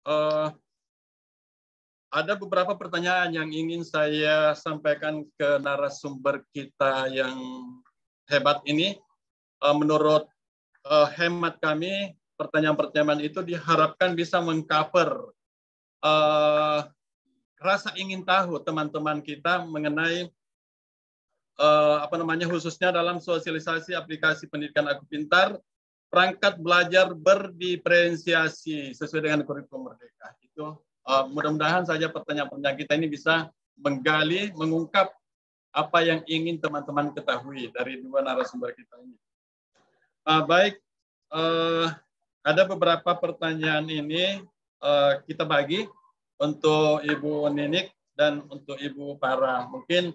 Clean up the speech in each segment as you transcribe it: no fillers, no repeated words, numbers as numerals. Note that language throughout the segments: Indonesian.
eh, ada beberapa pertanyaan yang ingin saya sampaikan ke narasumber kita yang hebat ini. Menurut hemat kami, pertanyaan-pertanyaan itu diharapkan bisa mengcover rasa ingin tahu teman-teman kita mengenai khususnya dalam sosialisasi aplikasi pendidikan Aku Pintar, perangkat belajar berdiferensiasi sesuai dengan kurikulum Merdeka. Itu mudah-mudahan saja pertanyaan-pertanyaan kita ini bisa menggali, mengungkap apa yang ingin teman-teman ketahui dari dua narasumber kita ini. Baik, ada beberapa pertanyaan ini kita bagi untuk Ibu Ninik dan untuk Ibu Farah. Mungkin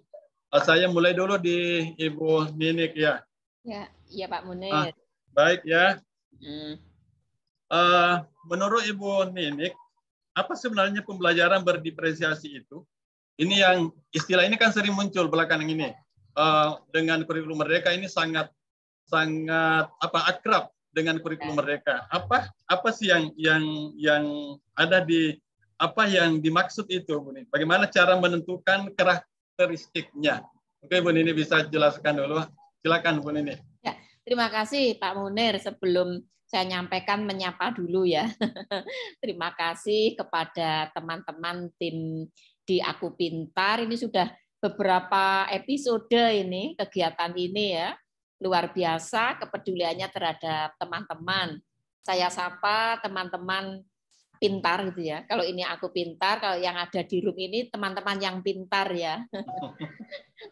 saya mulai dulu di Ibu Ninik ya. Ya, iya Pak Munir. Baik ya. Menurut Ibu Ninik, apa sebenarnya pembelajaran berdiferensiasi itu? Ini yang istilah ini kan sering muncul belakangan ini. Dengan kurikulum Merdeka ini sangat akrab dengan kurikulum Merdeka. Apa sih yang ada di apa yang dimaksud itu, Bu Nini? Bagaimana cara menentukan karakteristiknya? Oke, Bu Nini bisa jelaskan dulu. Silakan, Bu Nini. Ya, terima kasih Pak Munir. Sebelum saya nyampaikan, menyapa dulu ya. Terima kasih kepada teman-teman tim di Aku Pintar. Ini sudah beberapa episode ini, kegiatan ini ya. Luar biasa kepeduliannya terhadap teman-teman. Saya sapa teman-teman pintar gitu ya. Kalau ini Aku Pintar, kalau yang ada di room ini teman-teman yang pintar ya.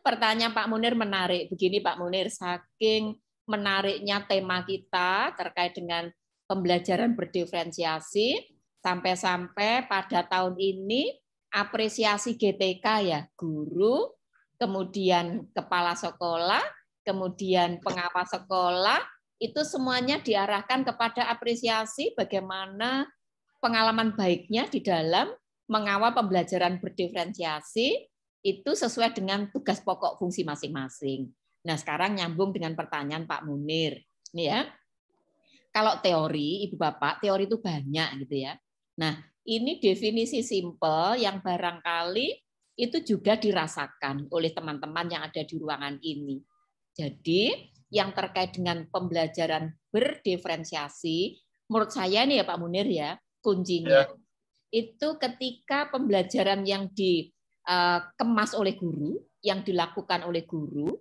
Pertanyaan Pak Munir menarik. Begini Pak Munir, saking menariknya tema kita terkait dengan pembelajaran berdiferensiasi, sampai-sampai pada tahun ini apresiasi GTK ya, guru, kemudian kepala sekolah, kemudian pengawas sekolah, itu semuanya diarahkan kepada apresiasi bagaimana pengalaman baiknya di dalam mengawal pembelajaran berdiferensiasi itu sesuai dengan tugas pokok fungsi masing-masing. Nah, sekarang nyambung dengan pertanyaan Pak Munir. Ini ya. Kalau teori, Ibu Bapak, teori itu banyak gitu ya. Nah, ini definisi simpel yang barangkali itu juga dirasakan oleh teman-teman yang ada di ruangan ini. Jadi, yang terkait dengan pembelajaran berdiferensiasi, menurut saya nih ya Pak Munir ya, kuncinya itu ketika pembelajaran yang dikemas oleh guru, yang dilakukan oleh guru,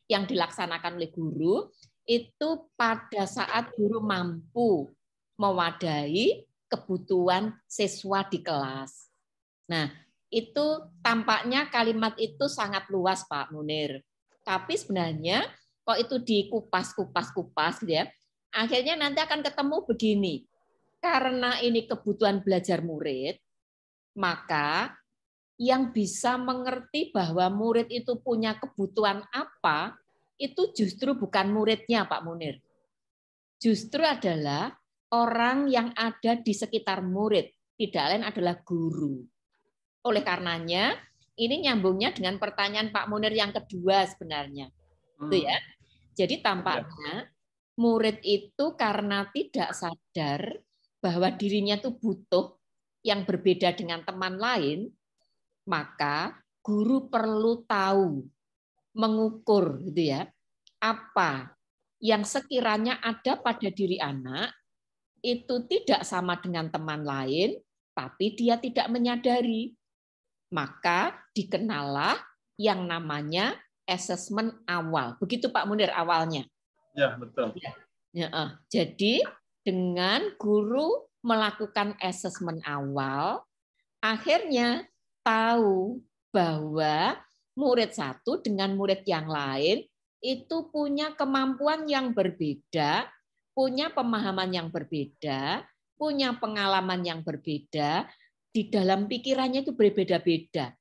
yang dilaksanakan oleh guru, itu pada saat guru mampu mewadahi kebutuhan siswa di kelas. Nah, itu tampaknya kalimat itu sangat luas Pak Munir. Tapi sebenarnya kok itu dikupas-kupas gitu ya, akhirnya nanti akan ketemu begini. Karena ini kebutuhan belajar murid, maka yang bisa mengerti bahwa murid itu punya kebutuhan apa, itu justru bukan muridnya, Pak Munir. Justru adalah orang yang ada di sekitar murid, tidak lain adalah guru. Oleh karenanya, ini nyambungnya dengan pertanyaan Pak Munir yang kedua sebenarnya. Itu ya. Jadi tampaknya murid itu karena tidak sadar bahwa dirinya itu butuh yang berbeda dengan teman lain, maka guru perlu tahu, mengukur gitu ya, apa yang sekiranya ada pada diri anak itu tidak sama dengan teman lain, tapi dia tidak menyadari. Maka dikenalah yang namanya asesmen awal. Begitu Pak Munir awalnya. Ya, betul. Ya, jadi dengan guru melakukan asesmen awal, akhirnya tahu bahwa murid satu dengan murid yang lain itu punya kemampuan yang berbeda, punya pemahaman yang berbeda, punya pengalaman yang berbeda, di dalam pikirannya itu berbeda-beda.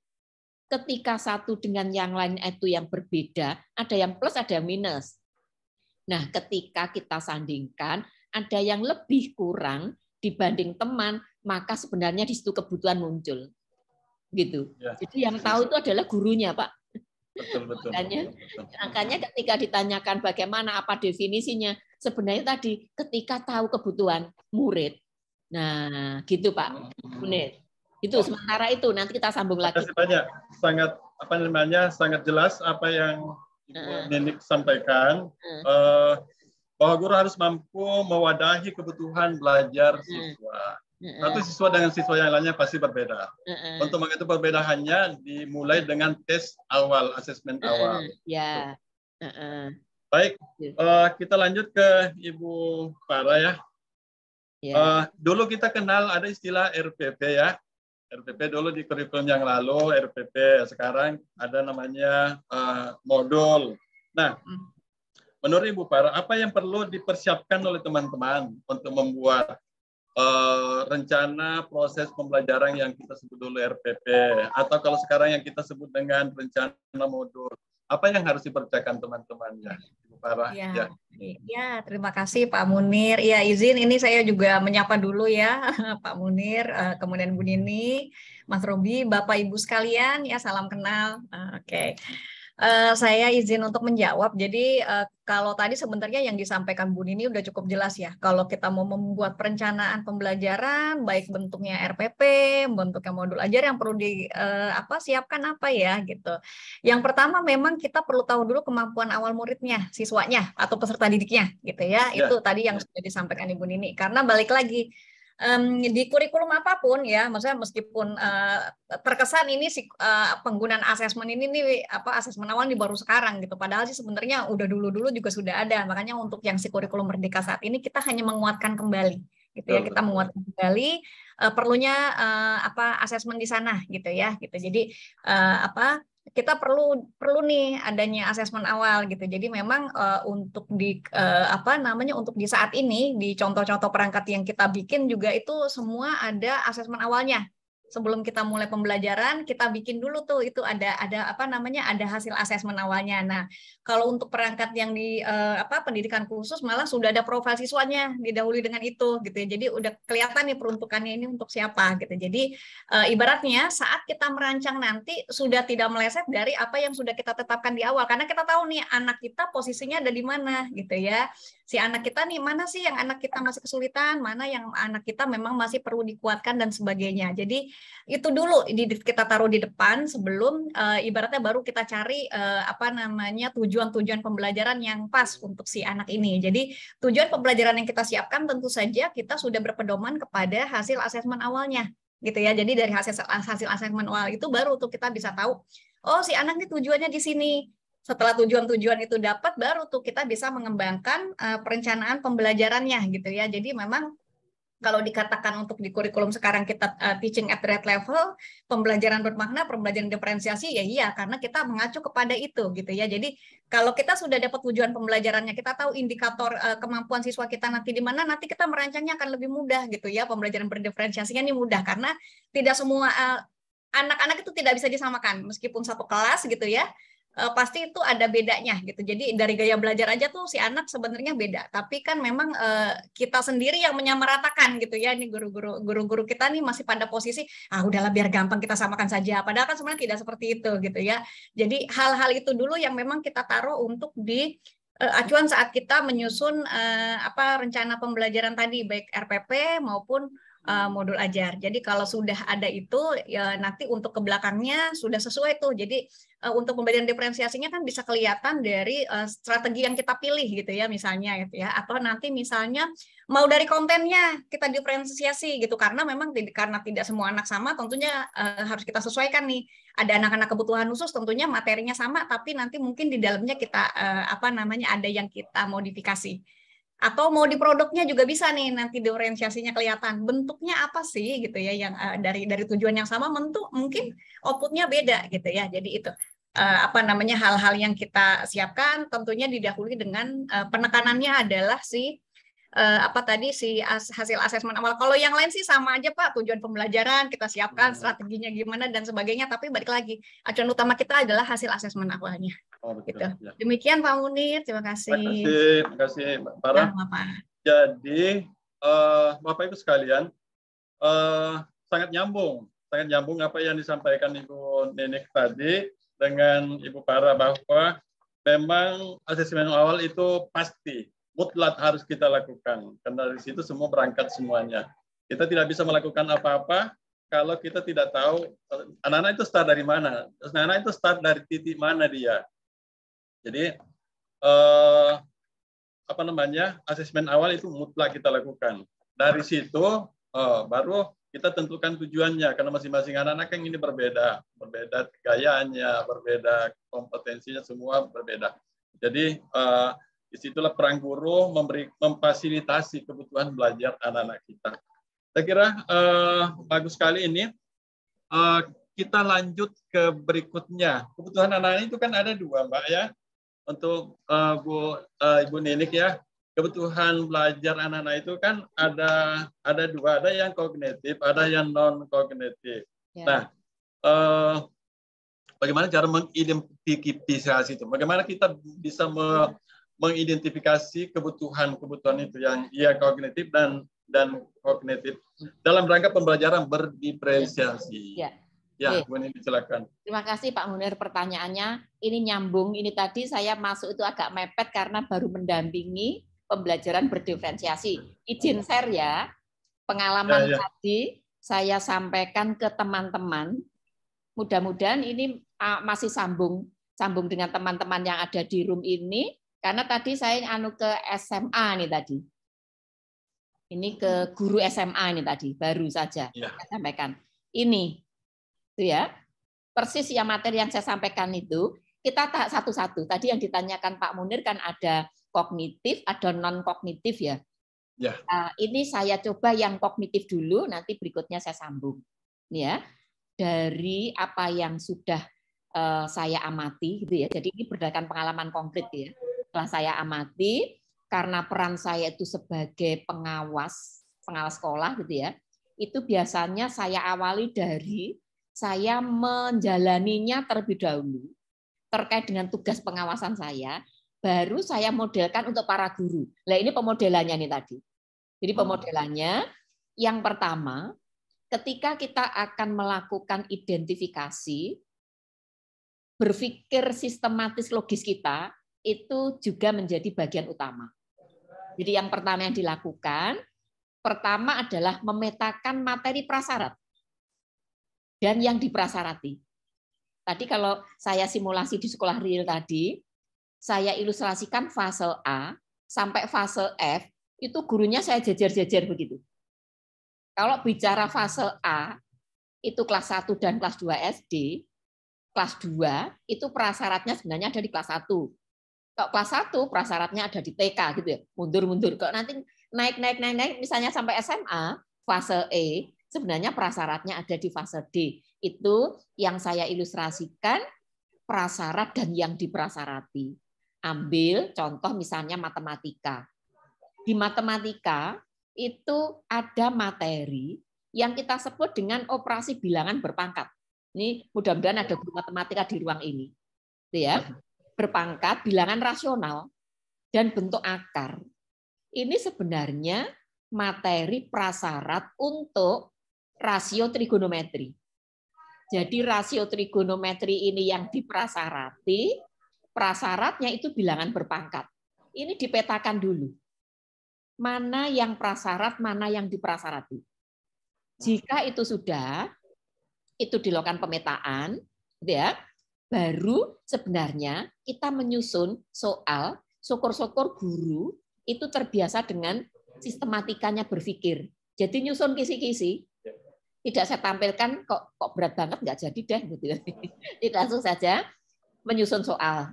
Ketika satu dengan yang lain itu yang berbeda, ada yang plus, ada yang minus. Nah, ketika kita sandingkan, ada yang lebih kurang dibanding teman, maka sebenarnya di situ kebutuhan muncul. Gitu. Ya. Jadi yang tahu itu adalah gurunya, Pak. Betul. Makanya ketika ditanyakan bagaimana, apa definisinya, sebenarnya tadi ketika tahu kebutuhan murid, Nah, gitu Pak Munir. Itu sementara itu, nanti kita sambung lagi. Terima kasih banyak. Sangat jelas apa yang Ibu Ninik sampaikan. Bahwa guru harus mampu mewadahi kebutuhan belajar siswa. Satu siswa dengan siswa yang lainnya pasti berbeda. Untuk mengetahui perbedaannya dimulai dengan tes awal, asesmen awal. Ya. Baik, kita lanjut ke Ibu Farah ya. Dulu kita kenal ada istilah RPP ya. RPP dulu di kurikulum yang lalu, RPP. Sekarang ada namanya modul. Nah, menurut Ibu Farah, apa yang perlu dipersiapkan oleh teman-teman untuk membuat rencana proses pembelajaran yang kita sebut dulu RPP, atau kalau sekarang yang kita sebut dengan rencana modul, apa yang harus dipersiapkan teman-temannya, Ibu Farah? Ya, terima kasih Pak Munir. Ya, izin ini saya juga menyapa dulu ya Pak Munir, kemudian Bu Nini, Mas Robi, Bapak Ibu sekalian, ya salam kenal. Oke. Saya izin untuk menjawab. Jadi kalau tadi sebenarnya yang disampaikan Bu Nini udah cukup jelas ya. Kalau kita mau membuat perencanaan pembelajaran, baik bentuknya RPP, bentuknya modul ajar, yang perlu siapkan apa ya gitu. Yang pertama memang kita perlu tahu dulu kemampuan awal muridnya, siswanya atau peserta didiknya gitu ya. Itu tadi yang sudah disampaikan Ibu Nini. Karena balik lagi, di kurikulum apapun ya, maksudnya meskipun terkesan ini penggunaan asesmen ini nih asesmen awal ini baru sekarang gitu, padahal sih sebenarnya udah dulu juga sudah ada. Makanya untuk yang si kurikulum Merdeka saat ini kita hanya menguatkan kembali gitu ya, kita menguatkan kembali perlunya asesmen di sana gitu ya gitu. Jadi kita perlu nih adanya asesmen awal gitu. Jadi memang untuk untuk di saat ini di contoh-contoh perangkat yang kita bikin juga itu semua ada asesmen awalnya. Sebelum kita mulai pembelajaran, kita bikin dulu tuh itu ada hasil asesmen awalnya. Nah, kalau untuk perangkat yang di pendidikan khusus malah sudah ada profil siswanya didahului dengan itu gitu ya. Jadi udah kelihatan nih peruntukannya ini untuk siapa gitu. Jadi ibaratnya saat kita merancang nanti sudah tidak meleset dari apa yang sudah kita tetapkan di awal, karena kita tahu nih anak kita posisinya ada di mana gitu ya. Si anak kita nih, mana sih yang anak kita masih kesulitan, mana yang anak kita memang masih perlu dikuatkan dan sebagainya. Jadi itu dulu kita taruh di depan sebelum ibaratnya baru kita cari tujuan-tujuan pembelajaran yang pas untuk si anak ini. Jadi tujuan pembelajaran yang kita siapkan tentu saja kita sudah berpedoman kepada hasil asesmen awalnya gitu ya. Jadi dari hasil asesmen awal itu baru tuh kita bisa tahu, oh si anak ini tujuannya di sini. Setelah tujuan-tujuan itu dapat, baru tuh kita bisa mengembangkan perencanaan pembelajarannya gitu ya. Jadi memang kalau dikatakan untuk di kurikulum sekarang kita teaching at the right level, pembelajaran bermakna, pembelajaran diferensiasi, ya iya, karena kita mengacu kepada itu gitu ya. Jadi kalau kita sudah dapat tujuan pembelajarannya, kita tahu indikator kemampuan siswa kita nanti di mana, nanti kita merancangnya akan lebih mudah gitu ya. Pembelajaran berdiferensiasinya ini mudah karena tidak semua anak-anak itu tidak bisa disamakan, meskipun satu kelas gitu ya. Pasti itu ada bedanya gitu. Jadi dari gaya belajar aja tuh si anak sebenarnya beda. Tapi kan memang kita sendiri yang menyamaratakan gitu ya. Ini guru-guru kita nih masih pada posisi udahlah biar gampang kita samakan saja. Padahal kan sebenarnya tidak seperti itu gitu ya. Jadi hal-hal itu dulu yang memang kita taruh untuk di acuan saat kita menyusun rencana pembelajaran tadi, baik RPP maupun modul ajar. Jadi kalau sudah ada itu ya nanti untuk ke belakangnya sudah sesuai tuh. Jadi untuk pembelajaran diferensiasinya kan bisa kelihatan dari strategi yang kita pilih gitu ya misalnya gitu ya. Atau nanti misalnya mau dari kontennya kita diferensiasi gitu, karena memang karena tidak semua anak sama, tentunya harus kita sesuaikan nih. Ada anak-anak kebutuhan khusus tentunya materinya sama, tapi nanti mungkin di dalamnya kita ada yang kita modifikasi. Atau mau di produknya juga bisa nih nanti diferensiasinya kelihatan bentuknya apa sih gitu ya, yang dari tujuan yang sama mungkin outputnya beda gitu ya. Jadi itu hal-hal yang kita siapkan tentunya didahului dengan penekanannya adalah hasil asesmen awal. Kalau yang lain sih sama aja Pak, tujuan pembelajaran kita siapkan, strateginya gimana dan sebagainya, tapi balik lagi acuan utama kita adalah hasil asesmen awalnya. Gitu. Ya. Demikian Pak Munir, terima kasih. Terima kasih Mbak Farah. Jadi Bapak Ibu sekalian, sangat nyambung apa yang disampaikan Ibu Nenek tadi dengan Ibu Farah, bahwa memang asesmen awal itu pasti mutlak harus kita lakukan, karena dari situ semua berangkat semuanya. Kita tidak bisa melakukan apa-apa kalau kita tidak tahu anak-anak itu start dari mana. Anak-anak itu start dari titik mana dia. Jadi asesmen awal itu mutlak kita lakukan. Dari situ baru kita tentukan tujuannya, karena masing-masing anak-anak kan ini berbeda gayanya, berbeda kompetensinya, semua berbeda. Jadi disitulah peran guru memfasilitasi kebutuhan belajar anak-anak kita. Saya kira bagus sekali ini. Kita lanjut ke berikutnya. Kebutuhan anak-anak itu kan ada dua, Mbak ya. Untuk Ibu Ninik ya, kebutuhan belajar anak-anak itu kan ada dua, ada yang kognitif, ada yang non kognitif. Ya. Nah, bagaimana cara mengidentifikasi itu? Bagaimana kita bisa mengidentifikasi kebutuhan itu yang kognitif dan kognitif dalam rangka pembelajaran berdiferensiasi. Ya. Ya, Bu Nini, silakan. Terima kasih Pak Munir pertanyaannya. Ini nyambung. Ini tadi saya masuk itu agak mepet karena baru mendampingi pembelajaran berdiferensiasi. Izin share ya. Pengalaman tadi saya sampaikan ke teman-teman. Mudah-mudahan ini masih sambung dengan teman-teman yang ada di room ini. Karena tadi saya ke SMA nih tadi. Ini ke guru SMA ini tadi, baru saja saya sampaikan. Ini itu ya, persis yang materi yang saya sampaikan itu, kita tak satu-satu. Tadi yang ditanyakan Pak Munir kan ada kognitif, ada non-kognitif ya. Ya. Ini saya coba yang kognitif dulu, nanti berikutnya saya sambung. Ya, dari apa yang sudah saya amati gitu ya. Jadi ini berdasarkan pengalaman konkret ya. Setelah saya amati, karena peran saya itu sebagai pengawas sekolah gitu ya. Itu biasanya saya awali dari saya menjalaninya terlebih dahulu terkait dengan tugas pengawasan saya, baru saya modelkan untuk para guru. Nah ini pemodelannya nih tadi. Jadi pemodelannya yang pertama, ketika kita akan melakukan identifikasi, berpikir sistematis logis kita itu juga menjadi bagian utama. Jadi yang pertama yang dilakukan, pertama adalah memetakan materi prasyarat dan yang diprasarati. Tadi kalau saya simulasi di sekolah real tadi, saya ilustrasikan fase A sampai fase F, itu gurunya saya jejer-jejer begitu. Kalau bicara fase A, itu kelas 1 dan kelas 2 SD, kelas 2 itu prasyaratnya sebenarnya ada di kelas 1. Kalau kelas 1 prasyaratnya ada di TK gitu ya, mundur-mundur. Kalau nanti naik misalnya sampai SMA, fase E, sebenarnya prasyaratnya ada di fase D. Itu yang saya ilustrasikan prasyarat dan yang diprasarati. Ambil contoh misalnya matematika. Di matematika itu ada materi yang kita sebut dengan operasi bilangan berpangkat. Ini mudah-mudahan ada guru matematika di ruang ini. Ya, berpangkat, bilangan rasional, dan bentuk akar. Ini sebenarnya materi prasyarat untuk rasio trigonometri. Jadi rasio trigonometri ini yang diprasarati, prasyaratnya itu bilangan berpangkat. Ini dipetakan dulu. Mana yang prasyarat, mana yang diprasarati. Jika itu sudah, itu dilakukan pemetaan, ya, baru sebenarnya kita menyusun soal, syukur-syukur guru itu terbiasa dengan sistematikanya berpikir. Jadi nyusun kisi-kisi, tidak saya tampilkan kok berat banget, nggak jadi deh gitu. Jadi langsung saja menyusun soal.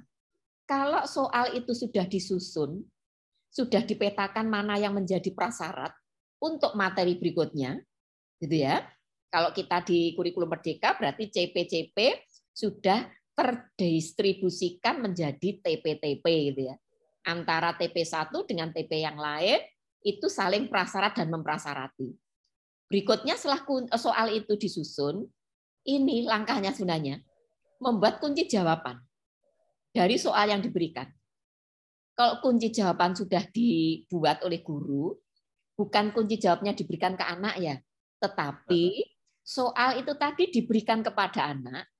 Kalau soal itu sudah disusun, sudah dipetakan mana yang menjadi prasyarat untuk materi berikutnya, gitu ya. Kalau kita di kurikulum Merdeka berarti CP-CP sudah terdistribusikan menjadi TP-TP gitu ya. Antara TP1 dengan TP yang lain itu saling prasyarat dan memprasarati. Berikutnya setelah soal itu disusun, ini langkahnya sebenarnya membuat kunci jawaban dari soal yang diberikan. Kalau kunci jawaban sudah dibuat oleh guru, bukan kunci jawabnya diberikan ke anak ya, tetapi soal itu tadi diberikan kepada anak,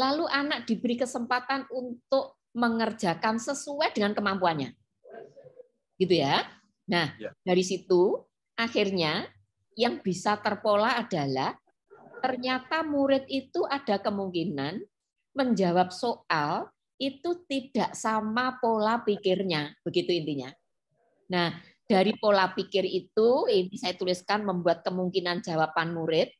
lalu anak diberi kesempatan untuk mengerjakan sesuai dengan kemampuannya. Gitu ya. Nah, dari situ akhirnya yang bisa terpola adalah ternyata murid itu ada kemungkinan menjawab soal itu tidak sama pola pikirnya, begitu intinya. Nah, dari pola pikir itu, ini saya tuliskan membuat kemungkinan jawaban murid,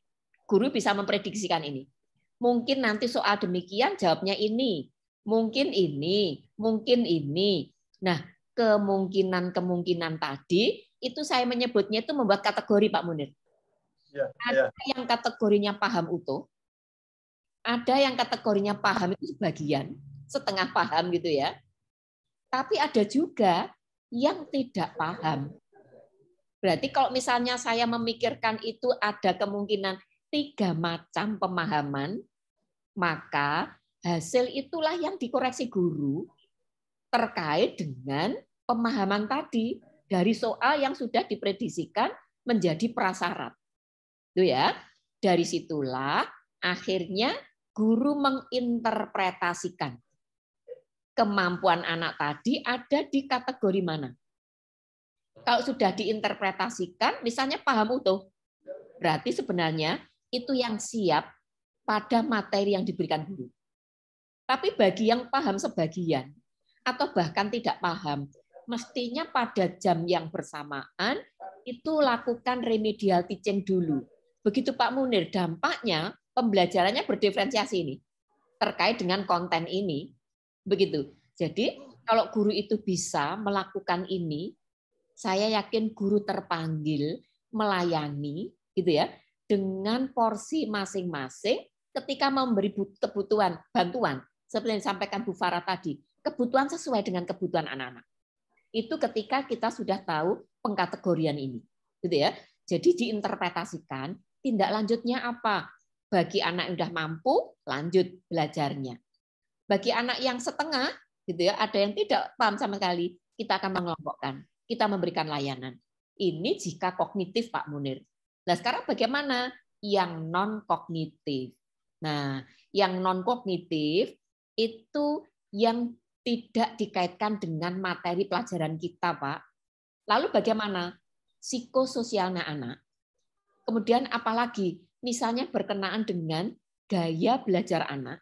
guru bisa memprediksikan ini. Mungkin nanti soal demikian jawabnya ini, mungkin ini, mungkin ini. Nah, kemungkinan-kemungkinan tadi, itu saya menyebutnya itu membuat kategori, Pak Munir. Ada yang kategorinya paham utuh, ada yang kategorinya paham itu sebagian, setengah paham gitu ya. Tapi ada juga yang tidak paham. Berarti kalau misalnya saya memikirkan itu ada kemungkinan 3 macam pemahaman, maka hasil itulah yang dikoreksi guru terkait dengan pemahaman tadi dari soal yang sudah diprediksikan menjadi prasyarat. Itu ya. Dari situlah akhirnya guru menginterpretasikan kemampuan anak tadi ada di kategori mana. Kalau sudah diinterpretasikan, misalnya paham utuh, berarti sebenarnya itu yang siap pada materi yang diberikan guru. Tapi bagi yang paham sebagian, atau bahkan tidak paham, mestinya pada jam yang bersamaan, itu lakukan remedial teaching dulu. Begitu Pak Munir, dampaknya pembelajarannya berdiferensiasi ini terkait dengan konten ini, begitu. Jadi kalau guru itu bisa melakukan ini, saya yakin guru terpanggil melayani, gitu ya, dengan porsi masing-masing ketika memberi kebutuhan bantuan, seperti yang disampaikan Bu Farah tadi, kebutuhan sesuai dengan kebutuhan anak-anak. Itu ketika kita sudah tahu pengkategorian ini, gitu ya. Jadi diinterpretasikan tindak lanjutnya apa. Bagi anak yang sudah mampu, lanjut belajarnya. Bagi anak yang setengah, gitu ya, ada yang tidak paham sama sekali, kita akan mengelompokkan, kita memberikan layanan. Ini jika kognitif, Pak Munir. Nah, sekarang bagaimana yang non kognitif? Nah, yang non kognitif itu yang tidak dikaitkan dengan materi pelajaran kita, Pak. Lalu bagaimana psikososialnya anak? Kemudian apalagi misalnya berkenaan dengan gaya belajar anak.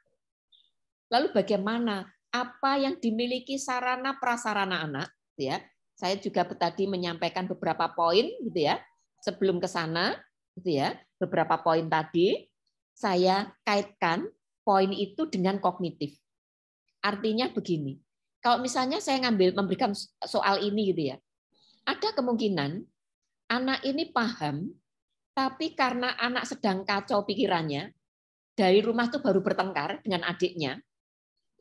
Lalu bagaimana apa yang dimiliki sarana prasarana anak, ya. Saya juga tadi menyampaikan beberapa poin gitu ya. Sebelum ke sana gitu ya, beberapa poin tadi saya kaitkan poin itu dengan kognitif. Artinya begini. Kalau misalnya saya memberikan soal ini gitu ya. Ada kemungkinan anak ini paham, tapi karena anak sedang kacau pikirannya, dari rumah tuh baru bertengkar dengan adiknya,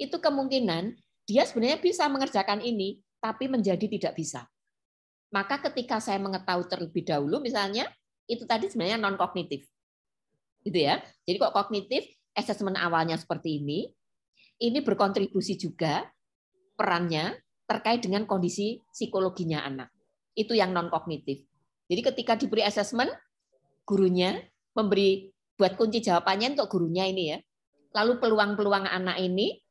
itu kemungkinan dia sebenarnya bisa mengerjakan ini, tapi menjadi tidak bisa. Maka ketika saya mengetahui terlebih dahulu, misalnya, itu tadi sebenarnya non-kognitif. Gitu ya. Jadi kok kognitif, asesmen awalnya seperti ini berkontribusi juga perannya terkait dengan kondisi psikologinya anak. Itu yang non-kognitif. Jadi ketika diberi asesmen, gurunya memberi buat kunci jawabannya untuk gurunya ini ya. Lalu peluang-peluang anak ini,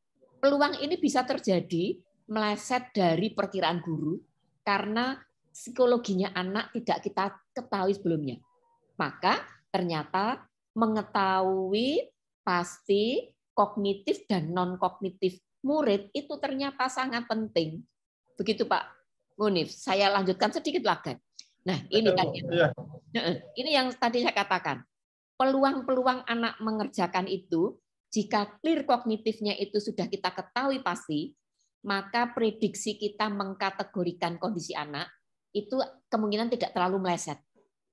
peluang ini bisa terjadi meleset dari perkiraan guru karena psikologinya anak tidak kita ketahui sebelumnya. Maka ternyata mengetahui pasti kognitif dan non-kognitif murid itu ternyata sangat penting. Begitu Pak Munif. Saya lanjutkan sedikit lagi. Nah, ini tadi. Ini yang tadi saya katakan. Peluang-peluang anak mengerjakan itu, jika clear kognitifnya itu sudah kita ketahui pasti, maka prediksi kita mengkategorikan kondisi anak, itu kemungkinan tidak terlalu meleset.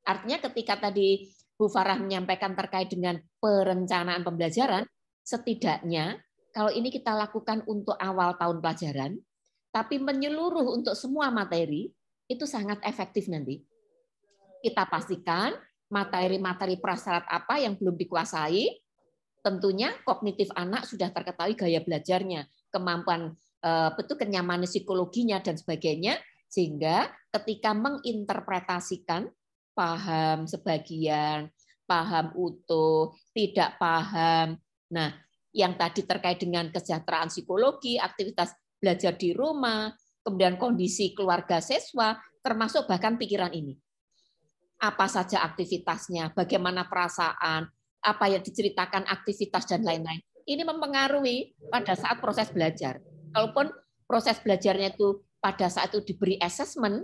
Artinya ketika tadi Bu Farah menyampaikan terkait dengan perencanaan pembelajaran, setidaknya kalau ini kita lakukan untuk awal tahun pelajaran, tapi menyeluruh untuk semua materi, itu sangat efektif nanti. Kita pastikan materi-materi prasyarat apa yang belum dikuasai, tentunya kognitif anak sudah terketahui gaya belajarnya, kemampuan kenyamanan psikologinya dan sebagainya, sehingga ketika menginterpretasikan paham sebagian, paham utuh, tidak paham. Nah, yang tadi terkait dengan kesejahteraan psikologi, aktivitas belajar di rumah, kemudian kondisi keluarga siswa, termasuk bahkan pikiran ini. apa saja aktivitasnya, bagaimana perasaan, apa yang diceritakan aktivitas dan lain-lain. Ini mempengaruhi pada saat proses belajar. Kalaupun proses belajarnya itu pada saat itu diberi assessment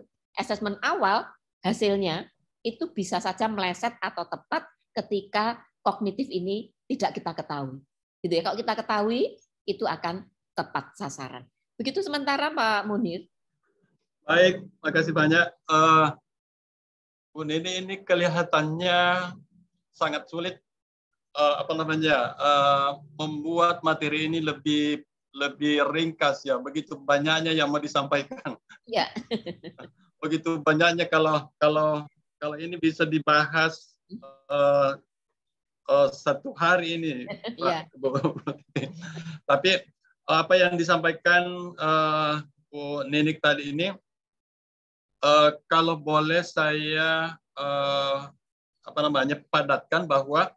awal, hasilnya itu bisa saja meleset atau tepat ketika kognitif ini tidak kita ketahui. Gitu ya. Kalau kita ketahui, itu akan tepat sasaran. Begitu sementara Pak Munir. Baik, makasih banyak. Bu Nini ini kelihatannya sangat sulit membuat materi ini lebih ringkas ya. Begitu banyaknya yang mau disampaikan. Ya. Begitu banyaknya kalau ini bisa dibahas satu hari ini, Ya. Tapi apa yang disampaikan Bu Ninik tadi ini, kalau boleh saya padatkan bahwa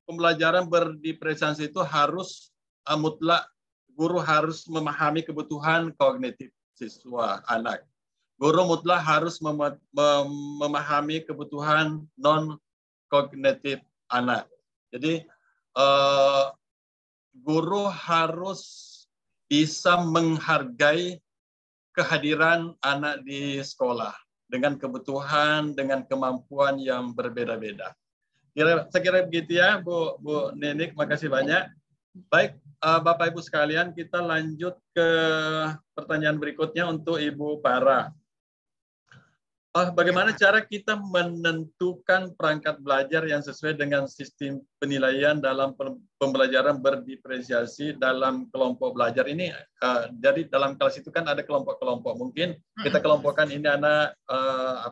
pembelajaran berdiferensiasi itu harus mutlak guru harus memahami kebutuhan kognitif siswa anak. Guru mutlak harus memahami kebutuhan non kognitif anak. Jadi guru harus bisa menghargai kehadiran anak di sekolah dengan kebutuhan, dengan kemampuan yang berbeda-beda. Saya kira begitu ya, Bu Ninik. Makasih banyak. Baik, Bapak Ibu sekalian, kita lanjut ke pertanyaan berikutnya untuk Ibu Para. Bagaimana cara kita menentukan perangkat belajar yang sesuai dengan sistem penilaian dalam pembelajaran berdiferensiasi dalam kelompok belajar ini? Jadi dalam kelas itu kan ada kelompok-kelompok. Mungkin kita kelompokkan ini anak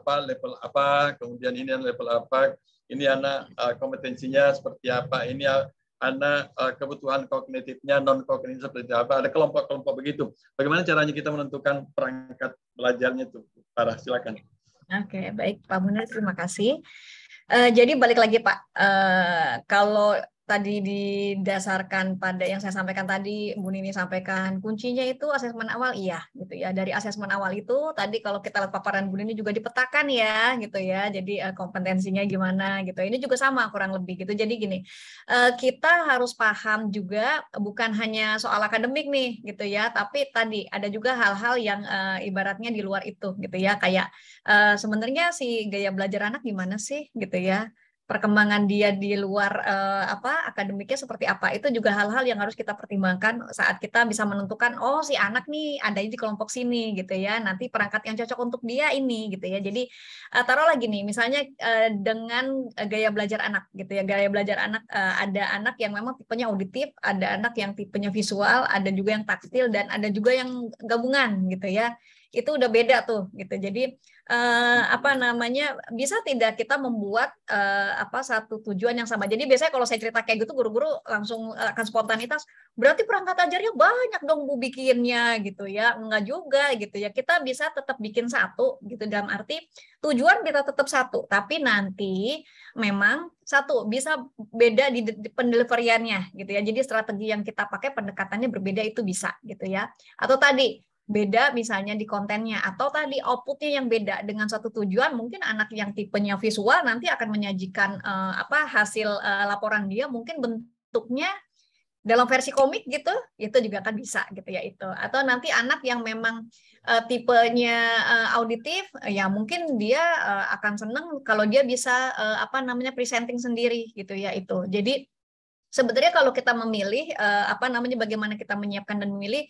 level apa, kemudian ini anak level apa, ini anak kompetensinya seperti apa, ini anak kebutuhan kognitifnya, non kognitif seperti apa. Ada kelompok-kelompok begitu. Bagaimana caranya kita menentukan perangkat belajarnya itu? Para, silakan. Oke, baik Pak Munir, terima kasih. Jadi balik lagi Pak, kalau tadi didasarkan pada yang saya sampaikan tadi, Bu Nini sampaikan, kuncinya itu asesmen awal, iya gitu ya. Dari asesmen awal itu tadi kalau kita lihat paparan Bu Nini juga dipetakan ya gitu ya. Jadi kompetensinya gimana gitu. Ini juga sama kurang lebih gitu. Jadi gini, kita harus paham juga bukan hanya soal akademik nih gitu ya, tapi tadi ada juga hal-hal yang ibaratnya di luar itu gitu ya. Kayak sebenarnya si gaya belajar anak gimana sih gitu ya. Perkembangan dia di luar akademiknya seperti apa, itu juga hal-hal yang harus kita pertimbangkan saat kita bisa menentukan oh si anak nih ada di kelompok sini gitu ya, nanti perangkat yang cocok untuk dia ini gitu ya. Jadi taruh lagi nih misalnya dengan gaya belajar anak gitu ya, gaya belajar anak ada anak yang memang tipenya auditif, ada anak yang tipenya visual, ada juga yang taktil, dan ada juga yang gabungan gitu ya. Itu udah beda tuh gitu. Jadi bisa tidak kita membuat satu tujuan yang sama. Jadi biasanya kalau saya cerita kayak gitu, guru-guru langsung akan spontanitas, berarti perangkat ajarnya banyak dong Bu bikinnya gitu ya. Enggak juga gitu ya. Kita bisa tetap bikin satu gitu, dalam arti tujuan kita tetap satu, tapi nanti memang satu bisa beda di pendeliveriannya gitu ya. Jadi strategi yang kita pakai pendekatannya berbeda, itu bisa gitu ya. Atau tadi beda misalnya di kontennya, atau tadi outputnya yang beda dengan satu tujuan. Mungkin anak yang tipenya visual nanti akan menyajikan hasil laporan dia mungkin bentuknya dalam versi komik gitu, itu juga kan bisa gitu ya itu. Atau nanti anak yang memang tipenya auditif, ya mungkin dia akan seneng kalau dia bisa presenting sendiri gitu ya itu. Jadi sebenarnya kalau kita memilih bagaimana kita menyiapkan dan memilih,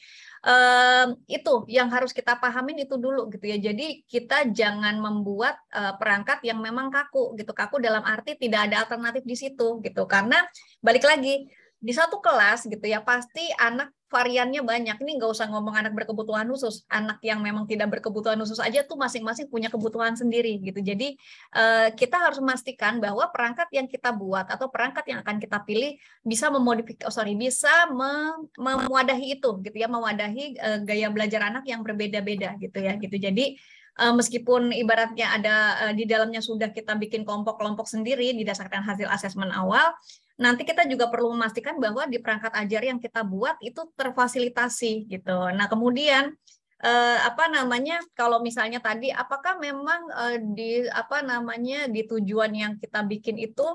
itu yang harus kita pahamin itu dulu gitu ya. Jadi kita jangan membuat perangkat yang memang kaku gitu. Kaku dalam arti tidak ada alternatif di situ gitu. Karena balik lagi di satu kelas gitu ya, pasti anak variannya banyak. Ini nggak usah ngomong anak berkebutuhan khusus, anak yang memang tidak berkebutuhan khusus aja tuh masing-masing punya kebutuhan sendiri gitu. Jadi kita harus memastikan bahwa perangkat yang kita buat atau perangkat yang akan kita pilih bisa mewadahi itu gitu ya, mewadahi gaya belajar anak yang berbeda-beda gitu ya gitu. Jadi meskipun ibaratnya ada di dalamnya sudah kita bikin kelompok-kelompok sendiri didasarkan hasil asesmen awal, nanti kita juga perlu memastikan bahwa di perangkat ajar yang kita buat itu terfasilitasi gitu. Nah kemudian kalau misalnya tadi apakah memang di tujuan yang kita bikin itu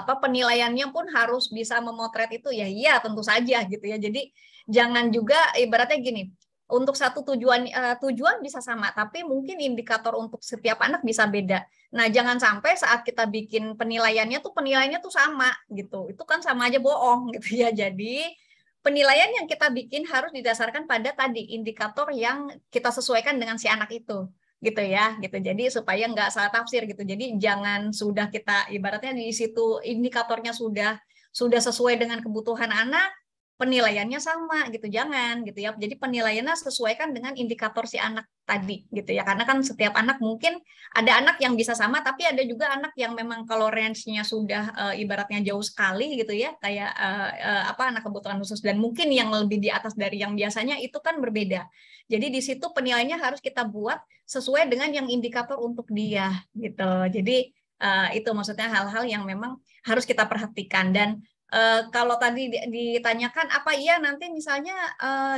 penilaiannya pun harus bisa memotret itu ya, iya tentu saja gitu ya. Jadi jangan juga ibaratnya gini, untuk satu tujuan bisa sama, tapi mungkin indikator untuk setiap anak bisa beda. Nah, jangan sampai saat kita bikin penilaiannya tuh sama gitu. Itu kan sama aja bohong gitu ya. Jadi penilaian yang kita bikin harus didasarkan pada tadi indikator yang kita sesuaikan dengan si anak itu gitu ya gitu. Jadi supaya nggak salah tafsir gitu. Jadi jangan sudah kita ibaratnya di situ indikatornya sudah sesuai dengan kebutuhan anak, penilaiannya sama gitu, jangan gitu ya. Jadi penilaiannya sesuaikan dengan indikator si anak tadi gitu ya, karena kan setiap anak mungkin ada anak yang bisa sama, tapi ada juga anak yang memang kalau range-nya sudah ibaratnya jauh sekali gitu ya, kayak anak kebutuhan khusus dan mungkin yang lebih di atas dari yang biasanya, itu kan berbeda. Jadi di situ penilaiannya harus kita buat sesuai dengan yang indikator untuk dia gitu. Jadi itu maksudnya hal-hal yang memang harus kita perhatikan. Dan kalau tadi ditanyakan apa iya nanti misalnya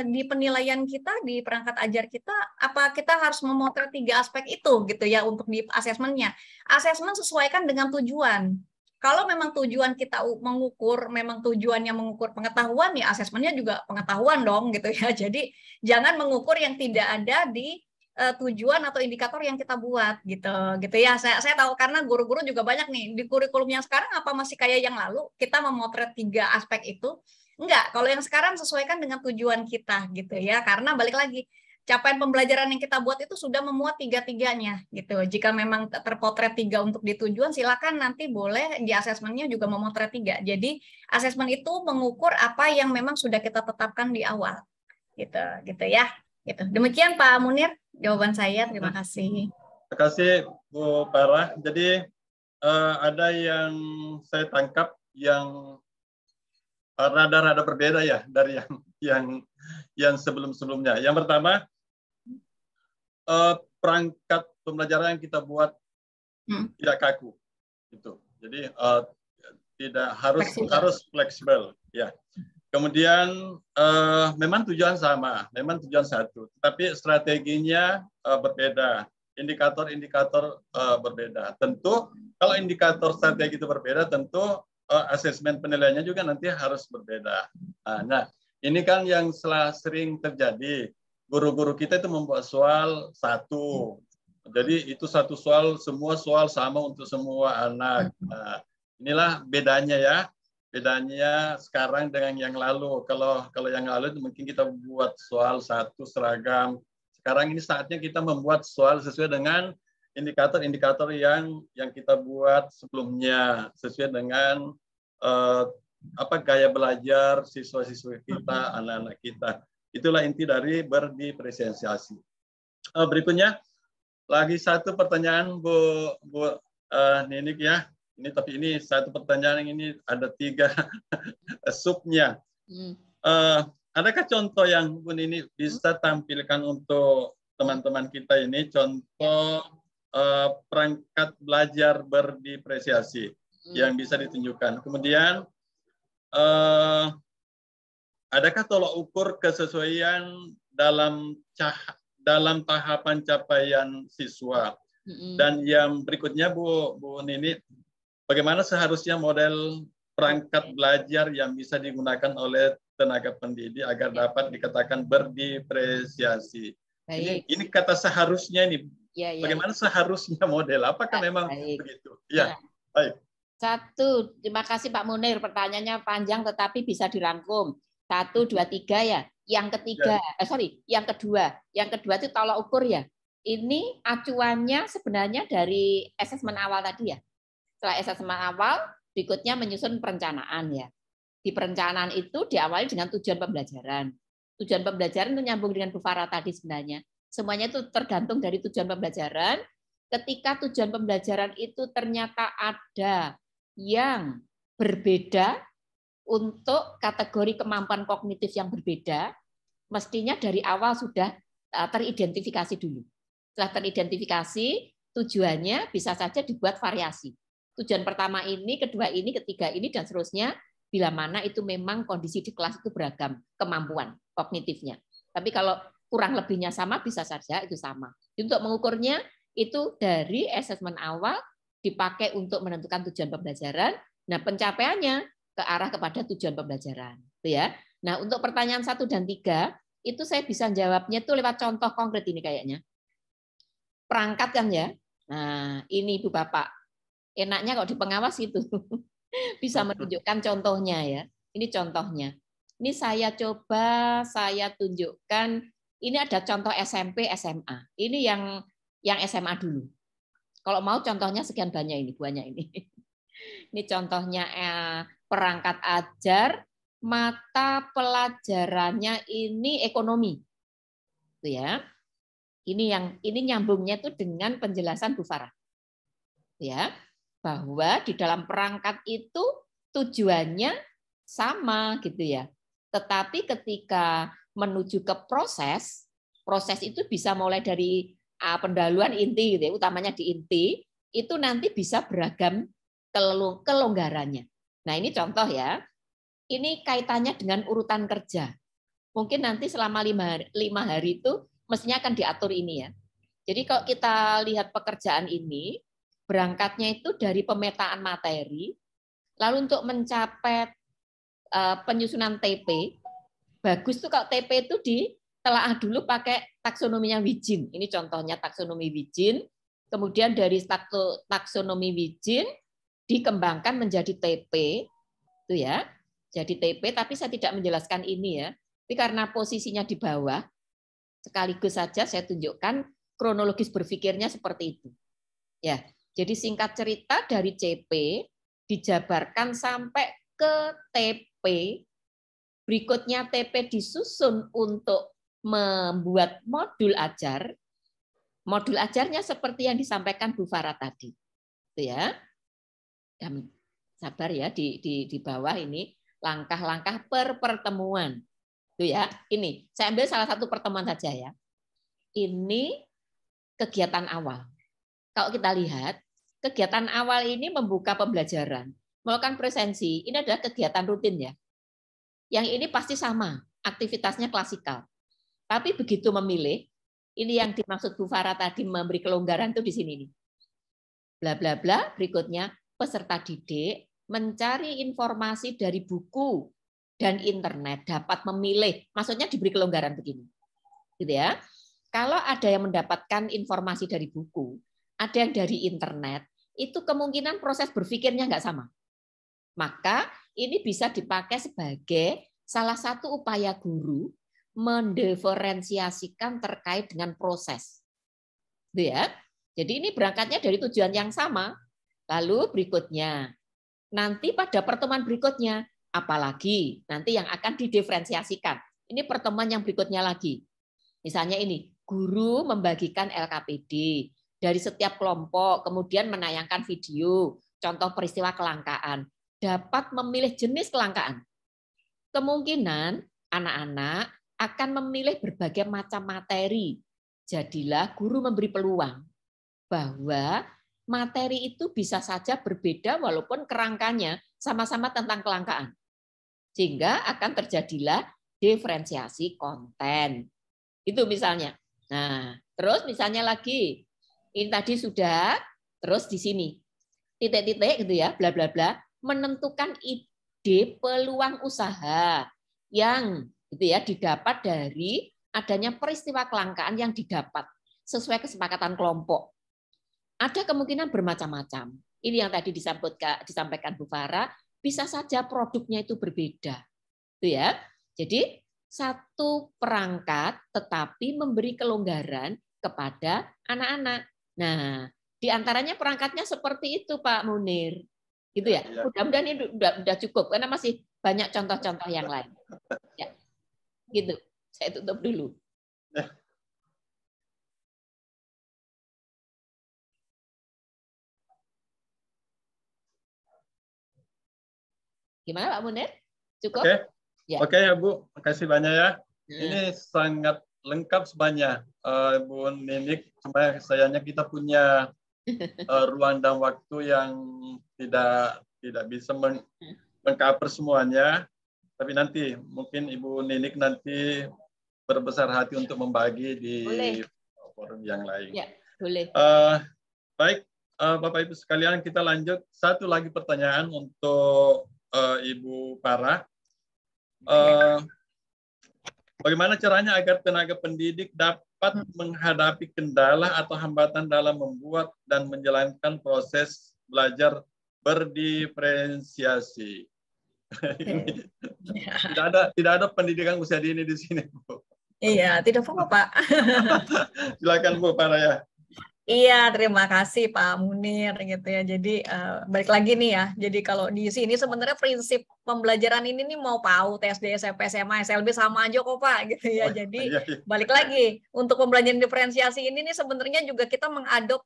di penilaian kita di perangkat ajar kita, apa kita harus memotret 3 aspek itu gitu ya untuk di asesmennya. Asesmen sesuaikan dengan tujuan. Kalau memang tujuan kita mengukur, memang tujuannya mengukur pengetahuan, ya asesmennya juga pengetahuan dong gitu ya. Jadi jangan mengukur yang tidak ada di tujuan atau indikator yang kita buat gitu ya. Saya tahu karena guru-guru juga banyak nih di kurikulum yang sekarang, apa masih kayak yang lalu kita memotret 3 aspek itu? Enggak, kalau yang sekarang sesuaikan dengan tujuan kita gitu ya, karena balik lagi capaian pembelajaran yang kita buat itu sudah memuat 3-tiganya gitu. Jika memang terpotret 3 untuk di tujuan, silakan nanti boleh di asesmennya juga memotret 3. Jadi asesmen itu mengukur apa yang memang sudah kita tetapkan di awal gitu ya. Gitu. Demikian Pak Munir jawaban saya. Terima kasih. Terima kasih Bu Farah. Jadi ada yang saya tangkap yang rada-rada berbeda ya dari yang sebelum-sebelumnya. Yang pertama, perangkat pembelajaran yang kita buat tidak kaku, gitu. Jadi tidak harus fleksibel, ya. Kemudian memang tujuan sama, memang tujuan satu, tapi strateginya berbeda, indikator-indikator berbeda. Tentu kalau indikator strategi itu berbeda, tentu asesmen penilaiannya juga nanti harus berbeda. Nah, ini kan yang sering terjadi. Guru-guru kita itu membuat soal satu, jadi itu satu soal, semua soal sama untuk semua anak. Nah, inilah bedanya ya. Bedanya sekarang dengan yang lalu. Kalau yang lalu itu mungkin kita buat soal satu seragam. Sekarang ini saatnya kita membuat soal sesuai dengan indikator-indikator yang kita buat sebelumnya, sesuai dengan gaya belajar siswa-siswa kita, anak-anak kita. Itulah inti dari berdiferensiasi. Berikutnya lagi satu pertanyaan Bu Ninik ya. Tapi ini satu pertanyaan, ini ada 3 subnya. Adakah contoh yang Bu Nini bisa tampilkan untuk teman-teman kita ini, contoh perangkat belajar berdiferensiasi yang bisa ditunjukkan? Kemudian adakah tolak ukur kesesuaian dalam tahapan capaian siswa? Dan yang berikutnya Bu Nini, bagaimana seharusnya model perangkat belajar yang bisa digunakan oleh tenaga pendidik agar dapat dikatakan berdiferensiasi? Ini kata seharusnya ini. Bagaimana seharusnya model? Apakah memang begitu? Ya, baik. 1, terima kasih Pak Munir. Pertanyaannya panjang tetapi bisa dirangkum. 1, 2, 3 ya. Yang ketiga, yang kedua itu tolak ukur ya. Ini acuannya sebenarnya dari asesmen awal tadi ya. Setelah asesmen awal, berikutnya menyusun perencanaan ya. Di perencanaan itu diawali dengan tujuan pembelajaran. Tujuan pembelajaran itu nyambung dengan Bu Farah tadi sebenarnya. Semuanya itu tergantung dari tujuan pembelajaran. Ketika tujuan pembelajaran itu ternyata ada yang berbeda untuk kategori kemampuan kognitif yang berbeda, mestinya dari awal sudah teridentifikasi dulu. Setelah teridentifikasi, tujuannya bisa saja dibuat variasi. Tujuan pertama ini, kedua ini, ketiga ini, dan seterusnya, bila mana itu memang kondisi di kelas itu beragam kemampuan kognitifnya. Tapi kalau kurang lebihnya sama, bisa saja itu sama. Untuk mengukurnya itu dari asesmen awal dipakai untuk menentukan tujuan pembelajaran. Nah, pencapaiannya ke arah kepada tujuan pembelajaran. Itu ya. Nah, untuk pertanyaan 1 dan 3, itu saya bisa jawabnya itu lewat contoh konkret ini kayaknya. Perangkat kan ya. Nah, ini Ibu Bapak. Enaknya kok di pengawas itu. Bisa menunjukkan contohnya ya. Ini contohnya. Ini saya coba saya tunjukkan. Ini ada contoh SMP, SMA. Ini yang SMA dulu. Kalau mau contohnya sekian banyak ini. Ini contohnya perangkat ajar, mata pelajarannya ini ekonomi. Itu ya. Ini nyambungnya itu dengan penjelasan Bu Farah. Ya, bahwa di dalam perangkat itu tujuannya sama gitu ya. Tetapi ketika menuju ke proses itu bisa mulai dari pendahuluan inti gitu ya, utamanya di inti, itu nanti bisa beragam kelonggarannya. Nah, ini contoh ya. Ini kaitannya dengan urutan kerja. Mungkin nanti selama 5 hari itu mestinya akan diatur ini ya. Jadi kalau kita lihat pekerjaan ini, berangkatnya itu dari pemetaan materi, lalu untuk mencapai penyusunan TP, bagus tuh kalau TP itu ditelaah dulu pakai taksonominya Wijin. Ini contohnya taksonomi Wijin. Kemudian dari taksonomi Wijin dikembangkan menjadi TP, itu ya. Jadi TP, tapi saya tidak menjelaskan ini ya. Tapi karena posisinya di bawah, sekaligus saja saya tunjukkan kronologis berpikirnya seperti itu. Ya, jadi singkat cerita dari CP dijabarkan sampai ke TP. Berikutnya TP disusun untuk membuat modul ajar. Modul ajarnya seperti yang disampaikan Bu Farah tadi. Itu ya. Dan sabar ya di bawah ini langkah-langkah per pertemuan. Itu ya. Ini saya ambil salah satu pertemuan saja ya. Ini kegiatan awal. Kalau kita lihat, kegiatan awal ini membuka pembelajaran, melakukan presensi, ini adalah kegiatan rutin ya. Yang ini pasti sama, aktivitasnya klasikal. Tapi begitu memilih, ini yang dimaksud Bu Farah tadi memberi kelonggaran itu di sini nih. Bla bla bla, berikutnya peserta didik mencari informasi dari buku dan internet, dapat memilih. Maksudnya diberi kelonggaran begini. Gitu ya. Kalau ada yang mendapatkan informasi dari buku, ada yang dari internet, itu kemungkinan proses berpikirnya nggak sama. Maka ini bisa dipakai sebagai salah satu upaya guru mendiferensiasikan terkait dengan proses. Gitu ya. Jadi ini berangkatnya dari tujuan yang sama. Lalu berikutnya, nanti pada pertemuan berikutnya, apalagi nanti yang akan didiferensiasikan. Ini pertemuan yang berikutnya lagi. Misalnya ini, guru membagikan LKPD dari setiap kelompok, kemudian menayangkan video, contoh peristiwa kelangkaan. Dapat memilih jenis kelangkaan. Kemungkinan anak-anak akan memilih berbagai macam materi. Jadilah guru memberi peluang bahwa materi itu bisa saja berbeda walaupun kerangkanya sama-sama tentang kelangkaan. Sehingga akan terjadilah diferensiasi konten. Itu misalnya. Nah, terus misalnya lagi, ini tadi sudah, terus di sini titik-titik gitu ya, bla bla bla, menentukan ide peluang usaha yang gitu ya didapat dari adanya peristiwa kelangkaan yang didapat sesuai kesepakatan kelompok. Ada kemungkinan bermacam-macam. Ini yang tadi disampaikan Bu Farah, bisa saja produknya itu berbeda. Itu ya. Jadi satu perangkat tetapi memberi kelonggaran kepada anak-anak. Nah, di antaranya perangkatnya seperti itu Pak Munir. Gitu ya. Mudah-mudahan ini udah cukup karena masih banyak contoh-contoh yang lain. Ya. Gitu. Saya tutup dulu. Gimana Pak Munir? Cukup? Oke. Ya. Oke ya Bu, makasih banyak ya. Ini sangat lengkap sebenarnya, Bu Ninik. Cuma sayangnya kita punya ruang dan waktu yang tidak bisa mengcover semuanya. Tapi nanti mungkin Ibu Ninik nanti berbesar hati untuk membagi di Boleh. forum yang lain. Ya, boleh. Baik, Bapak Ibu sekalian, kita lanjut. Satu lagi pertanyaan untuk Ibu Farah. Bagaimana caranya agar tenaga pendidik dapat menghadapi kendala atau hambatan dalam membuat dan menjalankan proses belajar berdiferensiasi? Tidak ada pendidikan usia dini di sini, Bu. Iya, tidak apa-apa, Pak. Silakan Bu Farah ya. Iya, terima kasih Pak Munir gitu ya. Jadi balik lagi nih ya. Jadi kalau di sini sebenarnya prinsip pembelajaran ini nih mau PAUD, SD, SMP, SMA, SLB sama aja kok Pak gitu ya. Jadi balik lagi untuk pembelajaran diferensiasi ini nih sebenarnya juga kita mengadop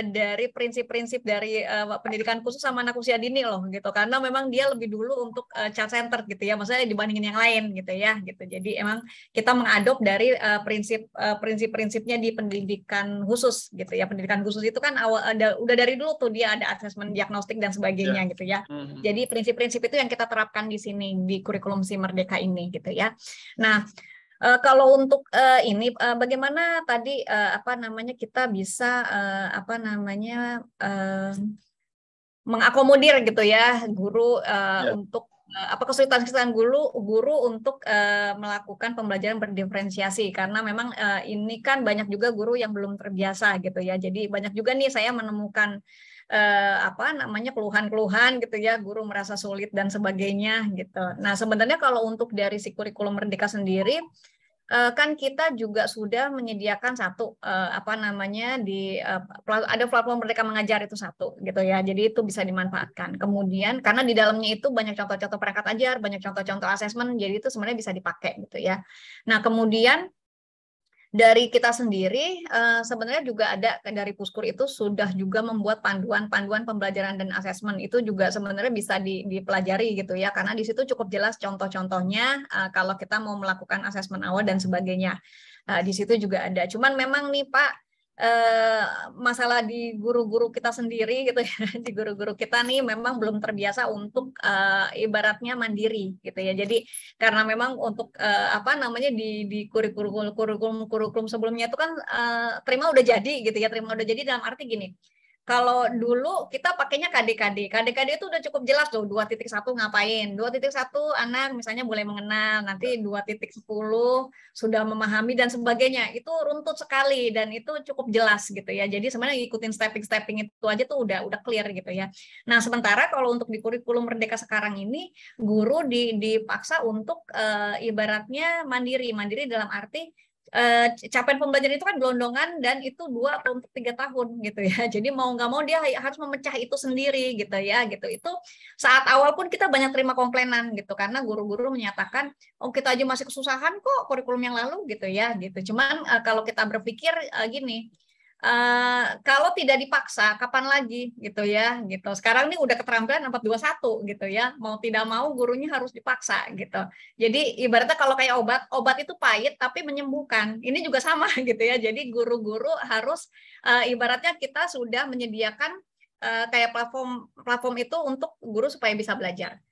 dari prinsip-prinsip dari pendidikan khusus sama anak usia dini loh gitu. Karena memang dia lebih dulu untuk child center gitu ya. Maksudnya dibandingin yang lain gitu ya gitu. Jadi emang kita mengadop dari prinsip-prinsipnya di pendidikan khusus gitu ya. Pendidikan khusus itu kan udah dari dulu tuh dia ada asesmen diagnostik dan sebagainya gitu ya. Jadi prinsip-prinsip itu yang kita terapkan di sini di kurikulum Si Merdeka ini gitu ya. Nah, kalau untuk ini bagaimana tadi kita bisa mengakomodir gitu ya guru untuk kesulitan guru untuk melakukan pembelajaran berdiferensiasi karena memang ini kan banyak juga guru yang belum terbiasa gitu ya. Jadi banyak juga nih saya menemukan keluhan-keluhan gitu ya, guru merasa sulit dan sebagainya gitu. Nah, sebenarnya kalau untuk dari si kurikulum Merdeka sendiri kan kita juga sudah menyediakan satu ada platform Merdeka Mengajar itu satu gitu ya. Jadi itu bisa dimanfaatkan. Kemudian karena di dalamnya itu banyak contoh-contoh perangkat ajar, banyak contoh-contoh asesmen, jadi itu sebenarnya bisa dipakai gitu ya. Nah, kemudian dari kita sendiri sebenarnya juga ada dari Puskur itu sudah juga membuat panduan pembelajaran dan asesmen itu juga sebenarnya bisa dipelajari gitu ya karena di situ cukup jelas contoh-contohnya kalau kita mau melakukan asesmen awal dan sebagainya di situ juga ada. Cuman memang nih Pak masalah di guru-guru kita sendiri gitu ya di guru-guru kita nih memang belum terbiasa untuk ibaratnya mandiri gitu ya. Jadi karena memang untuk di kurikulum sebelumnya itu kan terima udah jadi gitu ya, terima udah jadi dalam arti gini. Kalau dulu kita pakainya KD itu udah cukup jelas loh 2.1 ngapain. 2.1 anak misalnya boleh mengenal, nanti 2.10 sudah memahami dan sebagainya. Itu runtut sekali dan itu cukup jelas gitu ya. Jadi sebenarnya ikutin stepping itu aja tuh udah clear gitu ya. Nah, sementara kalau untuk di kurikulum Merdeka sekarang ini guru dipaksa untuk ibaratnya mandiri dalam arti capaian pembelajaran itu kan gelondongan dan itu 2 atau 3 tahun gitu ya. Jadi mau nggak mau dia harus memecah itu sendiri gitu ya gitu. Itu saat awal pun kita banyak terima komplainan gitu karena guru-guru menyatakan oh kita aja masih kesusahan kok kurikulum yang lalu gitu ya gitu. Cuman kalau kita berpikir gini, kalau tidak dipaksa kapan lagi gitu ya gitu. Sekarang ini udah keterampilan 421 gitu ya. Mau tidak mau gurunya harus dipaksa gitu. Jadi ibaratnya kalau kayak obat itu pahit tapi menyembuhkan. Ini juga sama gitu ya. Jadi guru-guru harus ibaratnya kita sudah menyediakan kayak platform itu untuk guru supaya bisa belajar.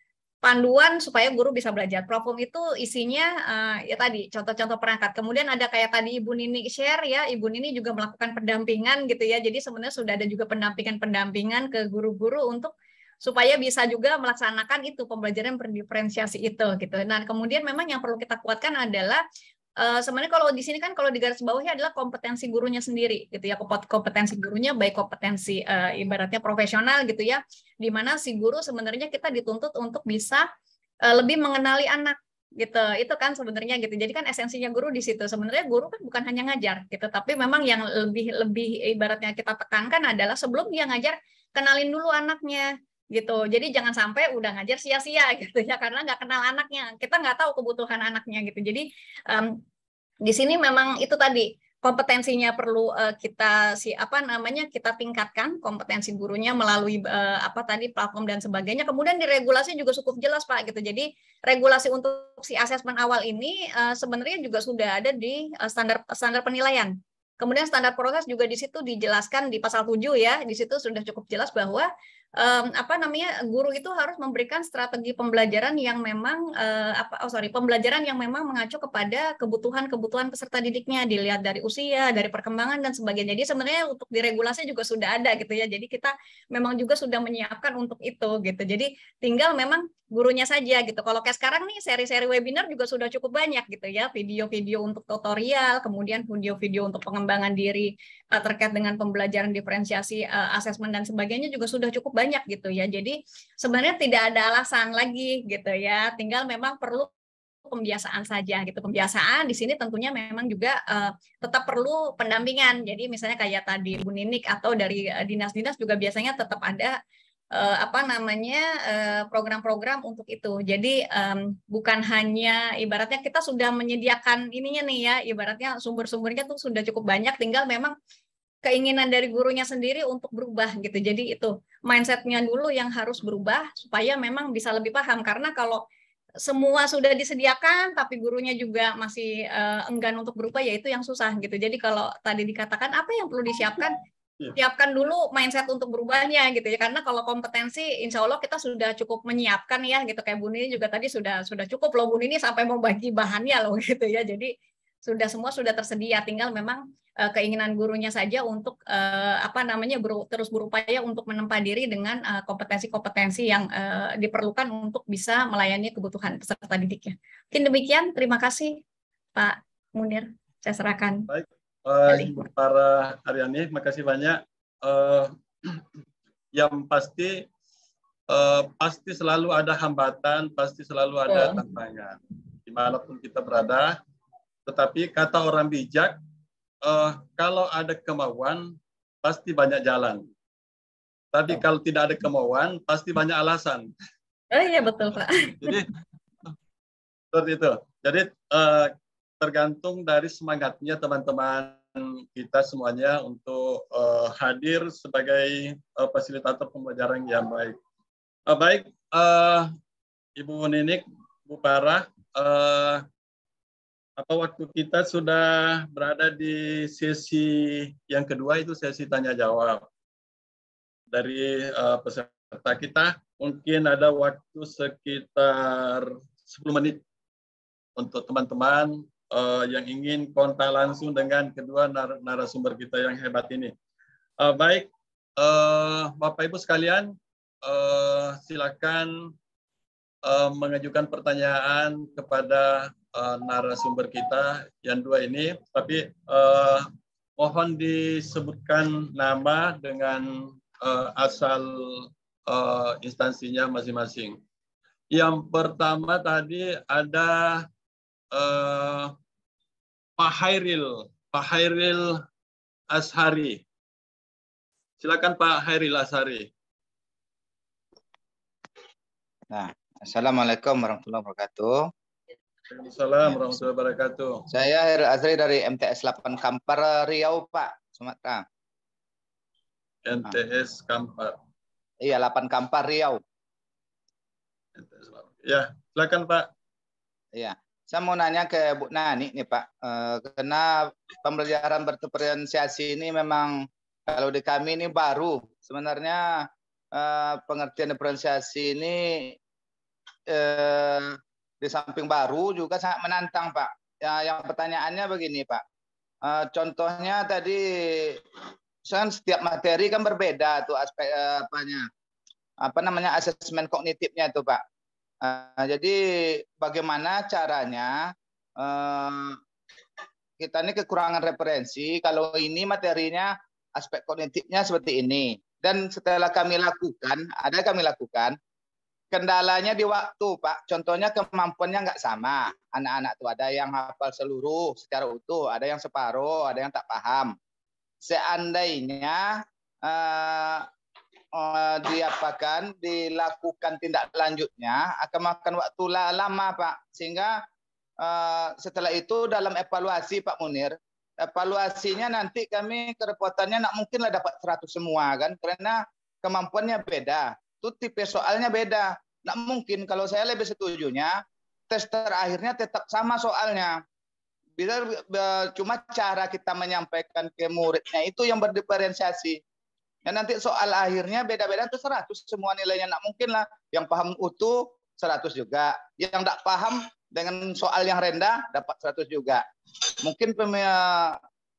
Panduan supaya guru bisa belajar. Platform itu isinya ya tadi contoh-contoh perangkat. Kemudian ada kayak tadi Ibu Nini share ya, Ibu Nini juga melakukan pendampingan gitu ya. Jadi sebenarnya sudah ada juga pendampingan ke guru-guru untuk supaya bisa juga melaksanakan itu pembelajaran berdiferensiasi itu gitu. Nah, kemudian memang yang perlu kita kuatkan adalah sebenarnya kalau di sini kan kalau di garis bawahnya adalah kompetensi gurunya sendiri gitu ya, kompetensi gurunya baik kompetensi ibaratnya profesional gitu ya, di mana si guru sebenarnya kita dituntut untuk bisa lebih mengenali anak gitu. Itu kan sebenarnya gitu. Jadi kan esensinya guru di situ. Sebenarnya guru kan bukan hanya ngajar gitu, tapi memang yang lebih ibaratnya kita tekankan adalah sebelum dia ngajar kenalin dulu anaknya gitu. Jadi jangan sampai udah ngajar sia-sia gitu ya karena nggak kenal anaknya. Kita nggak tahu kebutuhan anaknya gitu. Jadi di sini memang itu tadi kompetensinya perlu kita kita tingkatkan kompetensi gurunya melalui platform dan sebagainya. Kemudian di regulasi juga cukup jelas Pak gitu. Jadi regulasi untuk si asesmen awal ini sebenarnya juga sudah ada di standar penilaian. Kemudian standar proses juga di situ dijelaskan di pasal 7 ya. Di situ sudah cukup jelas bahwa apa namanya, guru itu harus memberikan strategi pembelajaran yang memang pembelajaran yang memang mengacu kepada kebutuhan peserta didiknya, dilihat dari usia, dari perkembangan dan sebagainya. Jadi sebenarnya untuk diregulasi juga sudah ada gitu ya. Jadi kita memang juga sudah menyiapkan untuk itu gitu. Jadi tinggal memang gurunya saja gitu. Kalau kayak sekarang nih seri-seri webinar juga sudah cukup banyak gitu ya, video-video untuk tutorial, kemudian video-video untuk pengembangan diri terkait dengan pembelajaran diferensiasi, asesmen dan sebagainya juga sudah cukup banyak gitu ya. Jadi sebenarnya tidak ada alasan lagi gitu ya. Tinggal memang perlu pembiasaan saja gitu. Pembiasaan di sini tentunya memang juga tetap perlu pendampingan. Jadi misalnya kayak tadi Bu Ninik atau dari dinas-dinas juga biasanya tetap ada program-program untuk itu. Jadi bukan hanya ibaratnya kita sudah menyediakan ininya nih ya, ibaratnya sumber-sumbernya tuh sudah cukup banyak, tinggal memang keinginan dari gurunya sendiri untuk berubah gitu. Jadi itu mindsetnya dulu yang harus berubah supaya memang bisa lebih paham. Karena kalau semua sudah disediakan tapi gurunya juga masih enggan untuk berubah, ya itu yang susah gitu. Jadi kalau tadi dikatakan apa yang perlu disiapkan, siapkan dulu mindset untuk berubahnya gitu ya. Karena kalau kompetensi insya Allah kita sudah cukup menyiapkan ya gitu. Kayak Bu Nini juga tadi sudah cukup loh Bu Nini sampai mau bagi bahannya loh gitu ya. Jadi semua sudah tersedia, tinggal memang keinginan gurunya saja untuk terus berupaya untuk menempa diri dengan kompetensi-kompetensi yang diperlukan untuk bisa melayani kebutuhan peserta didiknya. Mungkin demikian, terima kasih Pak Munir, saya serahkan. Baik, Ibu para Aryani, makasih banyak. Yang pasti selalu ada hambatan, pasti selalu ada tantangan dimanapun kita berada. Tetapi kata orang bijak, kalau ada kemauan, pasti banyak jalan. Tapi kalau tidak ada kemauan, pasti banyak alasan. Oh iya, betul Pak. Jadi seperti itu. Jadi tergantung dari semangatnya teman-teman kita semuanya untuk hadir sebagai fasilitator pembelajaran yang baik. Baik, Ibu Ninik, Bu Farah, waktu kita sudah berada di sesi yang kedua, itu sesi tanya jawab dari peserta kita. Mungkin ada waktu sekitar 10 menit untuk teman-teman yang ingin kontak langsung dengan kedua narasumber kita yang hebat ini. Baik, Bapak Ibu sekalian, silakan mengajukan pertanyaan kepada narasumber kita yang dua ini, tapi mohon disebutkan nama dengan asal instansinya masing-masing. Yang pertama tadi ada Pak Hairil Ashari. Silakan Pak Hairil Ashari. Nah, Assalamualaikum warahmatullahi wabarakatuh. Waalaikumsalam warahmatullahi wabarakatuh. Saya Hairil Azri dari MTS 8 Kampar, Riau, Pak, Sumatera. MTS Kampar. Iya, 8 Kampar, Riau. Ya, silakan Pak. Iya, saya mau nanya ke Bu Nani nih Pak, karena pembelajaran berdiferensiasi ini memang kalau di kami ini baru. Sebenarnya pengertian diferensiasi ini di samping baru juga sangat menantang Pak. Ya, yang pertanyaannya begini Pak, contohnya tadi kan setiap materi kan berbeda tuh aspek asesmen kognitifnya itu Pak. Jadi bagaimana caranya kita ini kekurangan referensi kalau ini materinya aspek kognitifnya seperti ini, dan setelah kami lakukan kendalanya di waktu Pak. Contohnya kemampuannya nggak sama anak-anak tuh, ada yang hafal seluruh secara utuh, ada yang separuh, ada yang tak paham. Seandainya dilakukan tindak lanjutnya akan makan waktu lama Pak, sehingga setelah itu dalam evaluasi Pak Munir, evaluasinya nanti kami kerepotannya nak mungkinlah dapat 100 semua kan, karena kemampuannya beda, itu tipe soalnya beda. Nak mungkin, kalau saya lebih setujunya tes terakhirnya tetap sama soalnya. Bila cuma cara kita menyampaikan ke muridnya itu yang berdiferensiasi. Ya nanti soal akhirnya beda-beda itu 100 semua nilainya, nak mungkin lah yang paham utuh 100 juga, yang tidak paham dengan soal yang rendah dapat 100 juga. Mungkin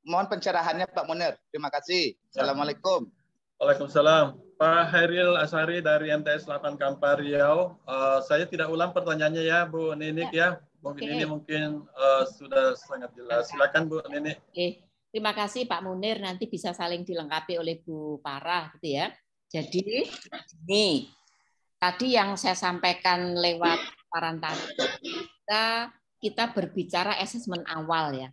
mohon pencerahannya Pak Munir. Terima kasih. Assalamualaikum. Waalaikumsalam. Pak Hairil Asari dari MTS 8 Kampar Riau. Saya tidak ulang pertanyaannya ya Bu Ninik ya. Bu Nini mungkin sudah sangat jelas. Silakan Bu Nini. Oke. Terima kasih Pak Munir, nanti bisa saling dilengkapi oleh Bu Farah gitu ya. Jadi ini tadi yang saya sampaikan lewat paparan tadi, kita berbicara asesmen awal ya.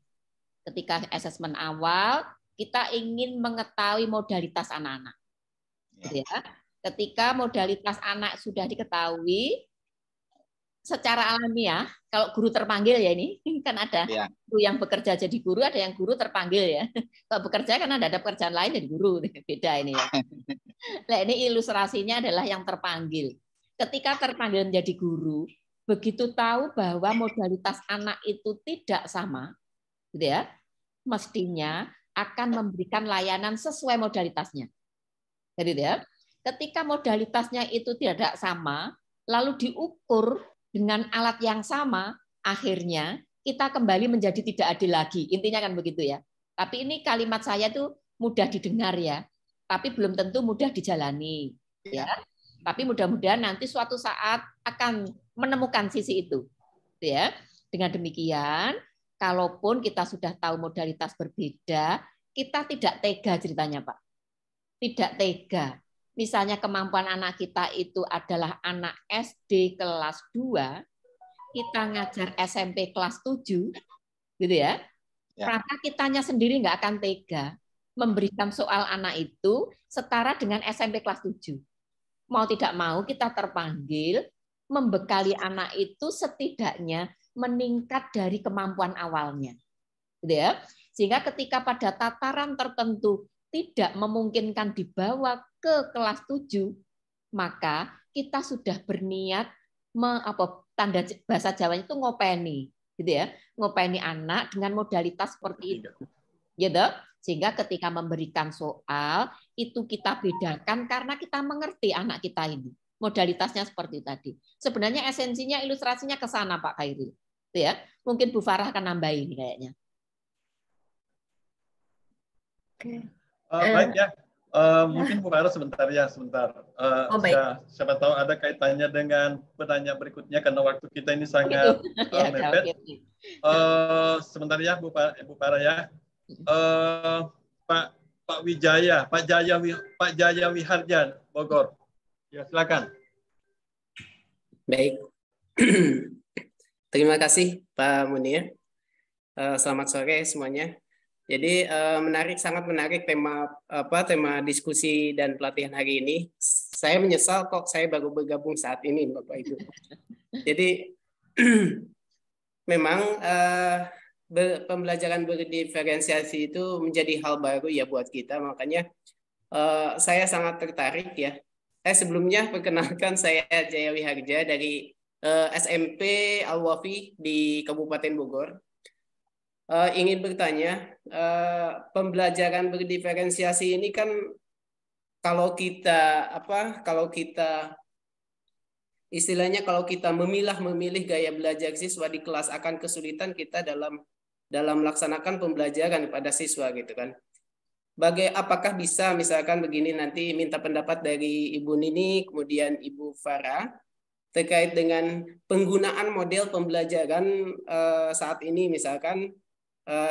Ketika asesmen awal, kita ingin mengetahui modalitas anak-anak. Gitu ya. Ketika modalitas anak sudah diketahui, secara alamiah, kalau guru terpanggil ya ini kan ada guru yang bekerja jadi guru, ada yang guru terpanggil ya. Kalau bekerja kan ada pekerjaan lain jadi guru, beda ini ya. Nah ini ilustrasinya adalah yang terpanggil. Ketika terpanggil menjadi guru, begitu tahu bahwa modalitas anak itu tidak sama, gitu ya, mestinya akan memberikan layanan sesuai modalitasnya. Jadi ya, ketika modalitasnya itu tidak sama, lalu diukur dengan alat yang sama, akhirnya kita kembali menjadi tidak adil lagi. Intinya kan begitu ya. Tapi ini kalimat saya tuh mudah didengar ya, tapi belum tentu mudah dijalani. Ya. Tapi mudah-mudahan nanti suatu saat akan menemukan sisi itu. Ya. Dengan demikian, kalaupun kita sudah tahu modalitas berbeda, kita tidak tega ceritanya Pak. Tidak tega. Misalnya kemampuan anak kita itu adalah anak SD kelas 2, kita ngajar SMP kelas 7, gitu ya. Maka kitanya sendiri nggak akan tega memberikan soal anak itu setara dengan SMP kelas 7. Mau tidak mau kita terpanggil membekali anak itu setidaknya meningkat dari kemampuan awalnya. Gitu ya. Sehingga ketika pada tataran tertentu tidak memungkinkan dibawa ke kelas 7, maka kita sudah berniat tanda bahasa Jawanya itu ngopeni, gitu ya, ngopeni anak dengan modalitas seperti itu, gitu. Sehingga ketika memberikan soal itu kita bedakan karena kita mengerti anak kita ini modalitasnya seperti tadi. Sebenarnya esensinya ilustrasinya ke sana Pak Khairil, gitu ya. Mungkin Bu Farah akan nambahin ini kayaknya. Oke. Baik ya, mungkin Bu Farah sebentar ya, sebentar. Siapa tahu ada kaitannya dengan penanya berikutnya karena waktu kita ini sangat mepet. Sebentar ya Bu Farah ya. Pak Wijaya, Pak Jaya Wiharjan, Bogor. Ya silakan. Baik. Terima kasih Pak Munir. Selamat sore semuanya. Jadi sangat menarik tema diskusi dan pelatihan hari ini. Saya menyesal kok saya baru bergabung saat ini, Bapak Ibu. Jadi memang pembelajaran berdiferensiasi itu menjadi hal baru ya buat kita. Makanya saya sangat tertarik ya. Sebelumnya perkenalkan saya Jaya Wiharja dari SMP Al-Wafi di Kabupaten Bogor. Ingin bertanya, pembelajaran berdiferensiasi ini kan kalau kita istilahnya kalau kita memilih gaya belajar siswa di kelas akan kesulitan kita dalam melaksanakan pembelajaran pada siswa gitu kan. Apakah bisa misalkan begini, nanti minta pendapat dari Ibu Nini kemudian Ibu Farah terkait dengan penggunaan model pembelajaran saat ini. Misalkan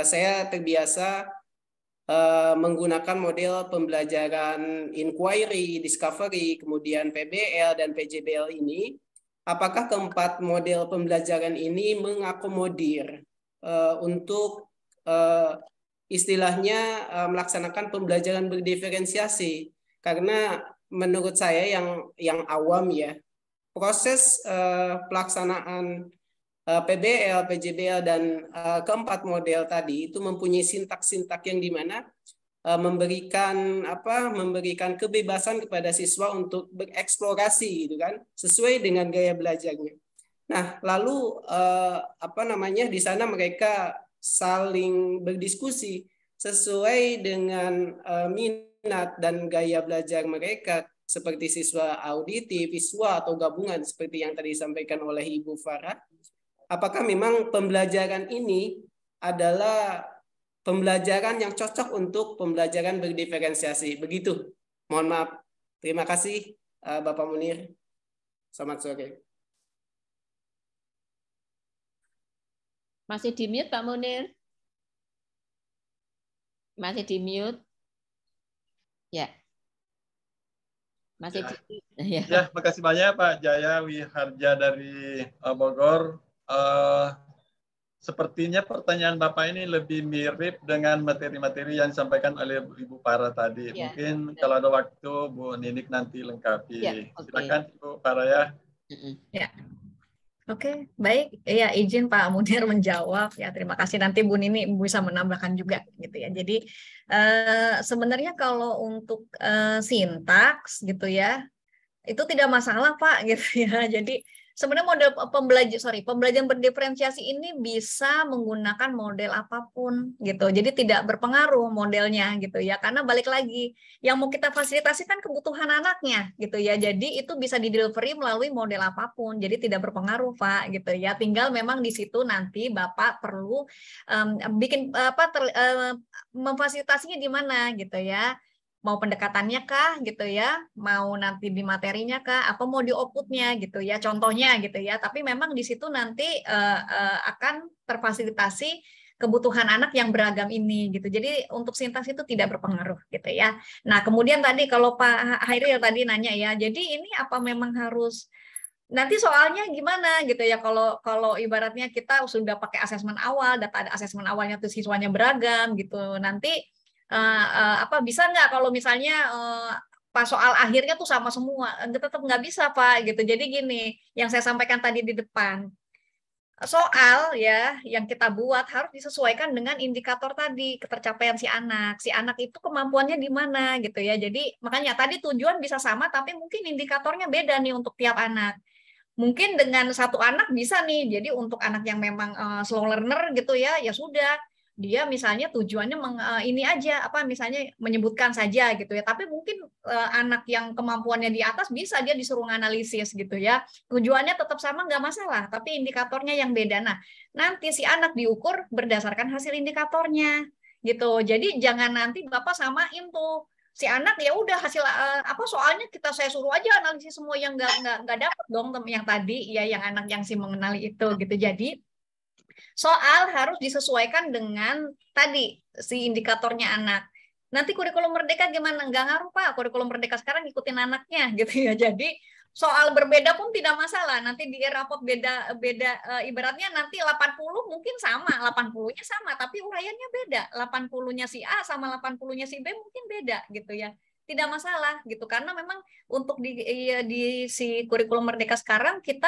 saya terbiasa menggunakan model pembelajaran inquiry, discovery, kemudian PBL dan PJBL ini. Apakah keempat model pembelajaran ini mengakomodir untuk istilahnya melaksanakan pembelajaran berdiferensiasi? Karena menurut saya yang awam ya, proses pelaksanaan PBL, PJBL dan keempat model tadi itu mempunyai sintak-sintak yang dimana memberikan kebebasan kepada siswa untuk bereksplorasi gitu kan, sesuai dengan gaya belajarnya. Nah, lalu di sana mereka saling berdiskusi sesuai dengan minat minat dan gaya belajar mereka seperti siswa auditif, visual, atau gabungan seperti yang tadi disampaikan oleh Ibu Farah, apakah memang pembelajaran ini adalah pembelajaran yang cocok untuk pembelajaran berdiferensiasi? Begitu. Mohon maaf. Terima kasih Bapak Munir. Selamat sore. Masih di mute Pak Munir? Masih di mute? Ya. Masih Ya. di mute. Ya. Ya, makasih banyak Pak Jaya Wiharja dari Bogor. Sepertinya pertanyaan Bapak ini lebih mirip dengan materi-materi yang disampaikan oleh Ibu Farah tadi. Ya. Mungkin kalau ada waktu Bu Ninik nanti lengkapi. Ya, oke. Silakan Ibu Farah ya. Ya. Oke, baik. Ya, izin Pak Munir menjawab. Ya, terima kasih. Nanti Bu Nini bisa menambahkan juga, gitu ya. Jadi sebenarnya kalau untuk sintaks, gitu ya, itu tidak masalah Pak, gitu ya. Jadi sebenarnya model pembelajaran berdiferensiasi ini bisa menggunakan model apapun, gitu. Jadi tidak berpengaruh modelnya, gitu ya. Karena balik lagi, yang mau kita fasilitasi kan kebutuhan anaknya, gitu ya. Jadi itu bisa di-delivery melalui model apapun. Jadi tidak berpengaruh, Pak, gitu ya. Tinggal memang di situ nanti Bapak perlu memfasilitasinya di mana, gitu ya. Mau pendekatannya kah gitu ya, mau nanti di materinya kah, apa mau di outputnya gitu ya, contohnya gitu ya. Tapi memang di situ nanti akan terfasilitasi kebutuhan anak yang beragam ini gitu. Jadi untuk sintaks itu tidak berpengaruh gitu ya. Nah kemudian tadi kalau Pak Hairil tadi nanya ya, jadi ini apa memang harus nanti soalnya gimana gitu ya, kalau ibaratnya kita sudah pakai asesmen awal, data ada asesmen awalnya tuh siswanya beragam gitu, nanti bisa nggak kalau misalnya pas soal akhirnya tuh sama semua? Tetap nggak bisa Pak gitu. Jadi gini, yang saya sampaikan tadi di depan, soal ya yang kita buat harus disesuaikan dengan indikator tadi ketercapaian si anak. Si anak itu kemampuannya di mana gitu ya. Jadi makanya tadi tujuan bisa sama tapi mungkin indikatornya beda nih untuk tiap anak. Mungkin dengan satu anak bisa nih. Jadi untuk anak yang memang slow learner gitu ya, ya sudah dia misalnya tujuannya ini aja misalnya menyebutkan saja gitu ya, tapi mungkin anak yang kemampuannya di atas bisa dia disuruh analisis gitu ya, tujuannya tetap sama nggak masalah tapi indikatornya yang beda. Nah nanti si anak diukur berdasarkan hasil indikatornya gitu. Jadi jangan nanti Bapak samain tuh si anak ya udah hasil soalnya saya suruh aja analisis semua yang nggak dapat dong yang tadi ya, yang anak yang si mengenali itu gitu. Jadi soal harus disesuaikan dengan tadi si indikatornya anak. Nanti kurikulum merdeka gimana? Nggak ngaruh Pak, kurikulum merdeka sekarang ikutin anaknya gitu ya. Jadi soal berbeda pun tidak masalah. Nanti di rapot beda ibaratnya nanti 80 mungkin sama, 80-nya sama, tapi uraiannya beda. 80-nya si A sama 80-nya si B mungkin beda gitu ya. Tidak masalah gitu, karena memang untuk di si kurikulum merdeka sekarang kita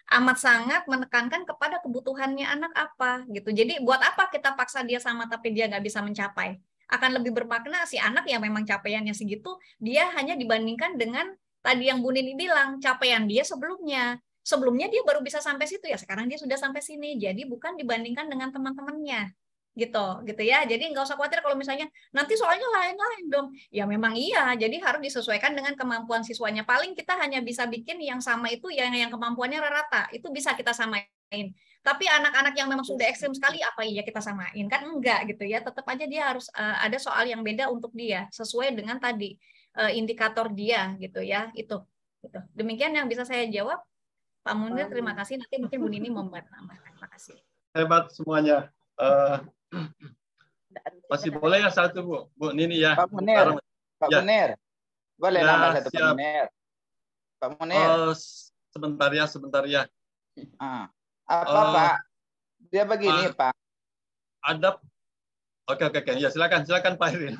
amat sangat menekankan kepada kebutuhannya anak apa gitu. Jadi buat apa kita paksa dia sama tapi dia nggak bisa mencapai? Akan lebih bermakna si anak yang memang capaiannya segitu, dia hanya dibandingkan dengan tadi yang Bu Nini bilang, capaian dia sebelumnya. Sebelumnya dia baru bisa sampai situ ya, sekarang dia sudah sampai sini. Jadi bukan dibandingkan dengan teman-temannya. Gitu ya. Jadi nggak usah khawatir kalau misalnya nanti soalnya lain-lain dong. Ya memang iya. Jadi harus disesuaikan dengan kemampuan siswanya. Paling kita hanya bisa bikin yang sama itu yang kemampuannya rata. Itu bisa kita samain. Tapi anak-anak yang memang sudah ekstrim sekali apa iya kita samain? Kan enggak gitu ya. Tetap aja dia harus ada soal yang beda untuk dia sesuai dengan tadi indikator dia gitu ya. Itu gitu. Demikian yang bisa saya jawab. Pak Munir, terima kasih. Nanti mungkin Bu Nini mau menambahkan. Terima kasih. Hebat semuanya. Masih boleh ya satu Bu Nini ya. Pak Munir, Pak ya. Munir, boleh ya, nambah satu siap. Pak Munir. Pak Munir. Sebentar ya. Pak? Dia begini Pak. Ada. Oke. Ya silakan Pak Irin.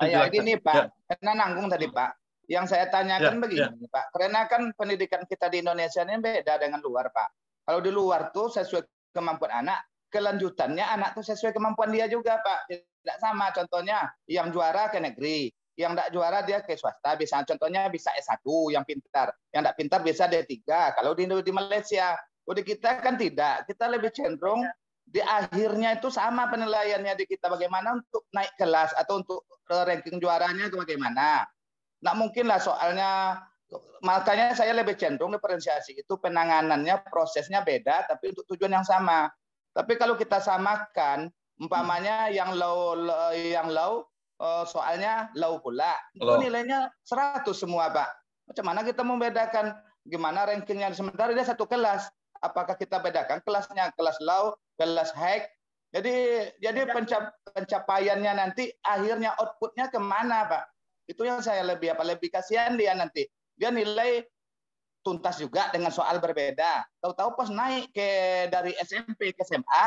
Ya gini Pak, ya. Karena nanggung tadi Pak. Yang saya tanyakan begini Pak, karena kan pendidikan kita di Indonesia ini beda dengan luar Pak. Kalau di luar tuh sesuai kemampuan anak, kelanjutannya anak tuh sesuai kemampuan dia juga Pak. Tidak sama, contohnya yang juara ke negeri, yang tidak juara dia ke swasta. Bisa contohnya bisa S1 yang pintar, yang tidak pintar bisa D3. Kalau di Malaysia, di kita kan tidak. Kita lebih cenderung di akhirnya itu sama penilaiannya di kita, bagaimana untuk naik kelas atau untuk ranking juaranya itu bagaimana. Nggak mungkin lah soalnya, makanya saya lebih cenderung diferensiasi itu penanganannya, prosesnya beda, tapi untuk tujuan yang sama. Tapi kalau kita samakan, umpamanya yang low soalnya low pula, itu nilainya 100 semua, Pak. Macam mana kita membedakan gimana rankingnya? Sementara dia satu kelas, apakah kita bedakan kelasnya, kelas low, kelas high? Jadi pencapaiannya nanti akhirnya outputnya kemana, Pak? Itu yang saya lebih kasihan dia nanti. Dia nilai tuntas juga dengan soal berbeda. Tahu-tahu pas naik dari SMP ke SMA,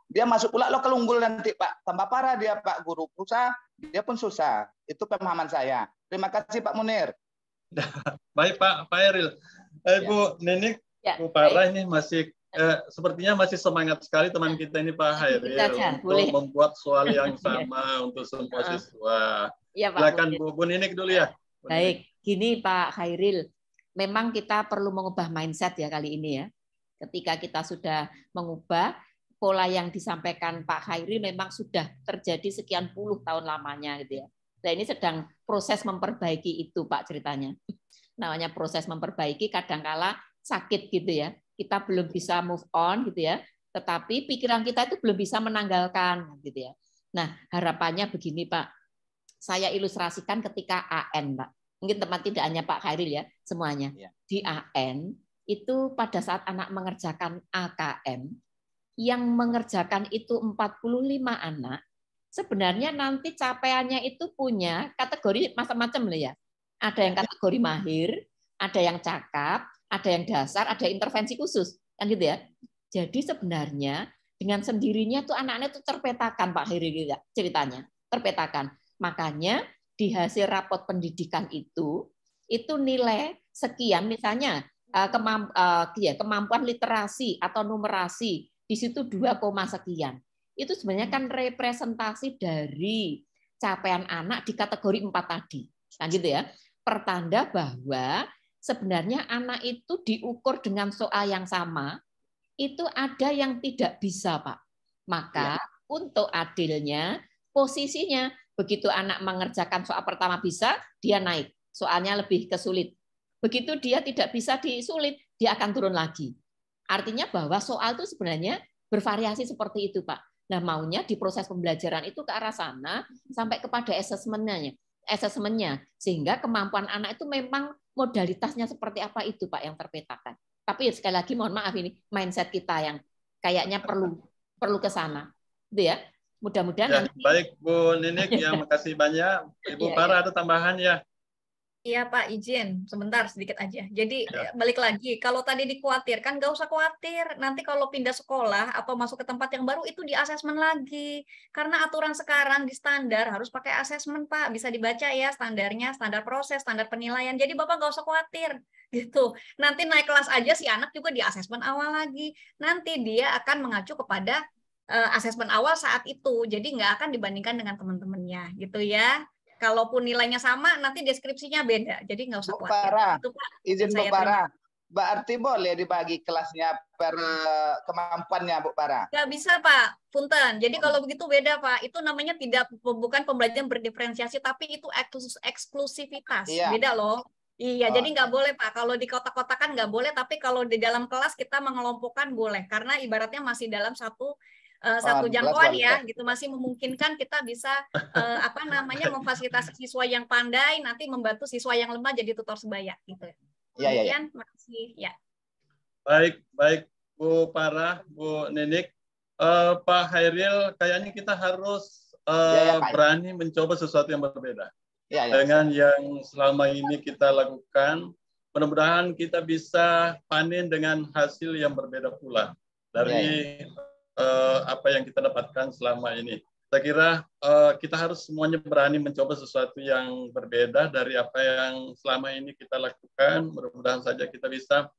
dia masuk pula lokal unggul nanti, Pak. Tambah parah dia, Pak. Guru susah, dia pun susah. Itu pemahaman saya. Terima kasih, Pak Munir. Baik, Pak Hairil. Bu Ninik, Bu Farah ini masih sepertinya masih semangat sekali teman kita ini, Pak Hairil, untuk membuat soal yang sama untuk semua siswa. Ya, Pak. Silakan Bu Ninik dulu ya. Baik, gini Pak Hairil, memang kita perlu mengubah mindset ya kali ini ya. Ketika kita sudah mengubah pola yang disampaikan Pak Hairil memang sudah terjadi sekian puluh tahun lamanya gitu ya. Nah ini sedang proses memperbaiki itu Pak ceritanya. Namanya proses memperbaiki kadangkala sakit gitu ya. Kita belum bisa move on gitu ya. Tetapi pikiran kita itu belum bisa menanggalkan gitu ya. Nah harapannya begini Pak. Saya ilustrasikan ketika AN, Pak. Mungkin teman tidak hanya Pak Hairil ya, semuanya. Di AN, itu pada saat anak mengerjakan AKM, yang mengerjakan itu 45 anak, sebenarnya nanti capaiannya itu punya kategori macam-macam loh ya. Ada yang kategori mahir, ada yang cakap, ada yang dasar, ada intervensi khusus. Kan gitu ya. Jadi sebenarnya dengan sendirinya tuh anak-anak itu terpetakan, Pak Hairil ceritanya. Terpetakan. Makanya di hasil rapot pendidikan itu nilai sekian, misalnya kemampuan literasi atau numerasi di situ 2, sekian. Itu sebenarnya kan representasi dari capaian anak di kategori 4 tadi. Nah gitu ya. Pertanda bahwa sebenarnya anak itu diukur dengan soal yang sama, itu ada yang tidak bisa, Pak. Maka untuk adilnya posisinya begitu anak mengerjakan soal pertama bisa, dia naik. Soalnya lebih kesulit. Begitu dia tidak bisa disulit, dia akan turun lagi. Artinya bahwa soal itu sebenarnya bervariasi seperti itu, Pak. Nah, maunya di proses pembelajaran itu ke arah sana sampai kepada asesmennya. Sehingga kemampuan anak itu memang modalitasnya seperti apa itu, Pak, yang terpetakan. Tapi sekali lagi mohon maaf ini mindset kita yang kayaknya perlu ke sana. Itu ya. Mudah-mudahan nanti... Baik Bu Ninik, ya makasih banyak. Ibu Farah ada tambahan ya? Iya Pak, izin sebentar sedikit aja. Jadi balik lagi, kalau tadi dikhawatirkan nggak usah khawatir. Nanti kalau pindah sekolah atau masuk ke tempat yang baru itu di asesmen lagi. Karena aturan sekarang di standar harus pakai asesmen Pak. Bisa dibaca ya standarnya, standar proses, standar penilaian. Jadi Bapak nggak usah khawatir gitu. Nanti naik kelas aja si anak juga di asesmen awal lagi. Nanti dia akan mengacu kepada asesmen awal saat itu, jadi nggak akan dibandingkan dengan teman-temannya, gitu ya. Kalaupun nilainya sama, nanti deskripsinya beda, jadi nggak usah khawatir. Itu, Pak, izin Bu Farah, berarti boleh dibagi kelasnya per kemampuannya, Bu Farah? Nggak bisa, Pak. Punten. Jadi kalau begitu beda, Pak. Itu namanya bukan pembelajaran berdiferensiasi, tapi itu eksklusivitas. Beda loh. Iya, jadi nggak boleh Pak. Kalau di kotak-kotakan nggak boleh, tapi kalau di dalam kelas kita mengelompokkan boleh, karena ibaratnya masih dalam satu jangkauan ya, gitu masih memungkinkan kita bisa memfasilitasi siswa yang pandai nanti membantu siswa yang lemah jadi tutor sebaya gitu. Kemudian, makasih ya. Baik Bu Farah, Bu Ninik, Pak Hairil, kayaknya kita harus berani mencoba sesuatu yang berbeda dengan yang selama ini kita lakukan. Mudah-mudahan kita bisa panen dengan hasil yang berbeda pula dari apa yang kita dapatkan selama ini. Saya kira kita harus semuanya berani mencoba sesuatu yang berbeda dari apa yang selama ini kita lakukan. Mudah-mudahan saja kita bisa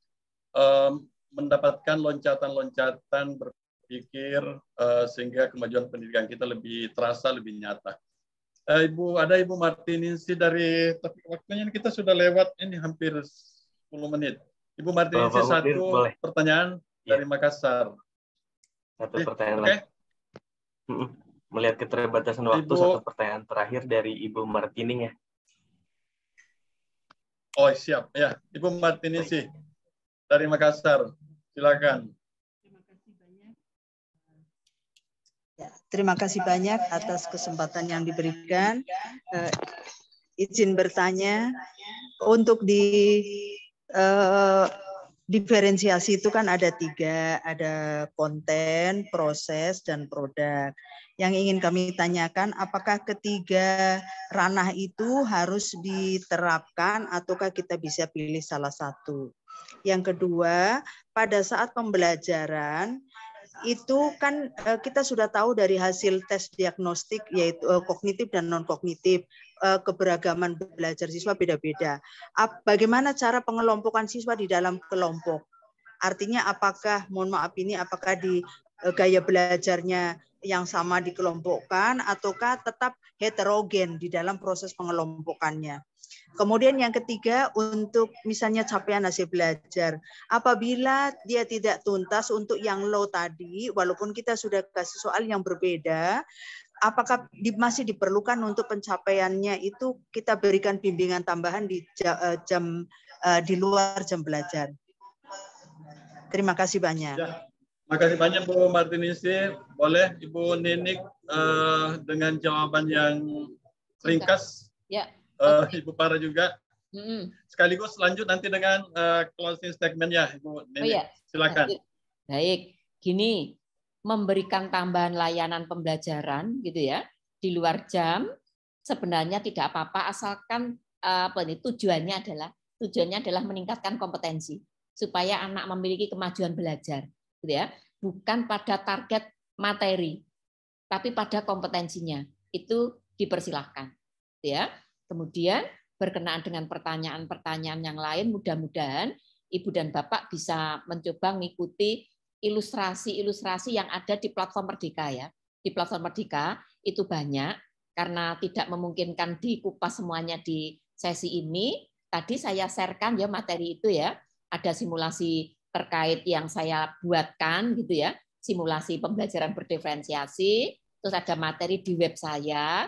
mendapatkan loncatan-loncatan berpikir sehingga kemajuan pendidikan kita lebih terasa, lebih nyata. Ada Ibu Martinisi dari, tapi waktunya kita sudah lewat ini hampir 10 menit. Ibu Martinisi, satu pertanyaan dari Makassar. Satu pertanyaan lagi. Melihat keterbatasan waktu, satu pertanyaan terakhir dari Ibu Martini ya. Oh siap ya, Ibu Martini sih dari Makassar, silakan. Terima kasih banyak atas kesempatan yang diberikan. Izin bertanya, untuk di diferensiasi itu kan ada 3, ada konten, proses, dan produk. Yang ingin kami tanyakan, apakah ketiga ranah itu harus diterapkan ataukah kita bisa pilih salah satu? Yang kedua, pada saat pembelajaran, itu kan kita sudah tahu dari hasil tes diagnostik yaitu kognitif dan non kognitif, keberagaman belajar siswa beda-beda. Bagaimana cara pengelompokan siswa di dalam kelompok? Artinya apakah, mohon maaf ini, apakah di gaya belajarnya yang sama dikelompokkan ataukah tetap heterogen di dalam proses pengelompokannya? Kemudian yang ketiga, untuk misalnya capaian hasil belajar, apabila dia tidak tuntas untuk yang low tadi, walaupun kita sudah kasih soal yang berbeda, apakah masih diperlukan untuk pencapaiannya itu kita berikan bimbingan tambahan di di luar jam belajar? Terima kasih banyak. Ya, terima kasih banyak Bu Martinisi. Boleh Ibu Ninik dengan jawaban yang ringkas. Ya. Ibu Para juga. Sekaligus lanjut nanti dengan closing statement-nya, Ibu Ninik. Oh, ya. Silakan. Baik, gini, memberikan tambahan layanan pembelajaran gitu ya di luar jam sebenarnya tidak apa-apa asalkan tujuannya adalah meningkatkan kompetensi supaya anak memiliki kemajuan belajar, gitu ya. Bukan pada target materi, tapi pada kompetensinya. Itu dipersilahkan, gitu ya. Kemudian berkenaan dengan pertanyaan-pertanyaan yang lain, mudah-mudahan Ibu dan Bapak bisa mencoba mengikuti ilustrasi-ilustrasi yang ada di platform Merdeka ya. Di platform Merdeka itu banyak, karena tidak memungkinkan dikupas semuanya di sesi ini. Tadi saya sharekan ya materi itu ya. Ada simulasi terkait yang saya buatkan gitu ya. Simulasi pembelajaran berdiferensiasi, terus ada materi di web saya.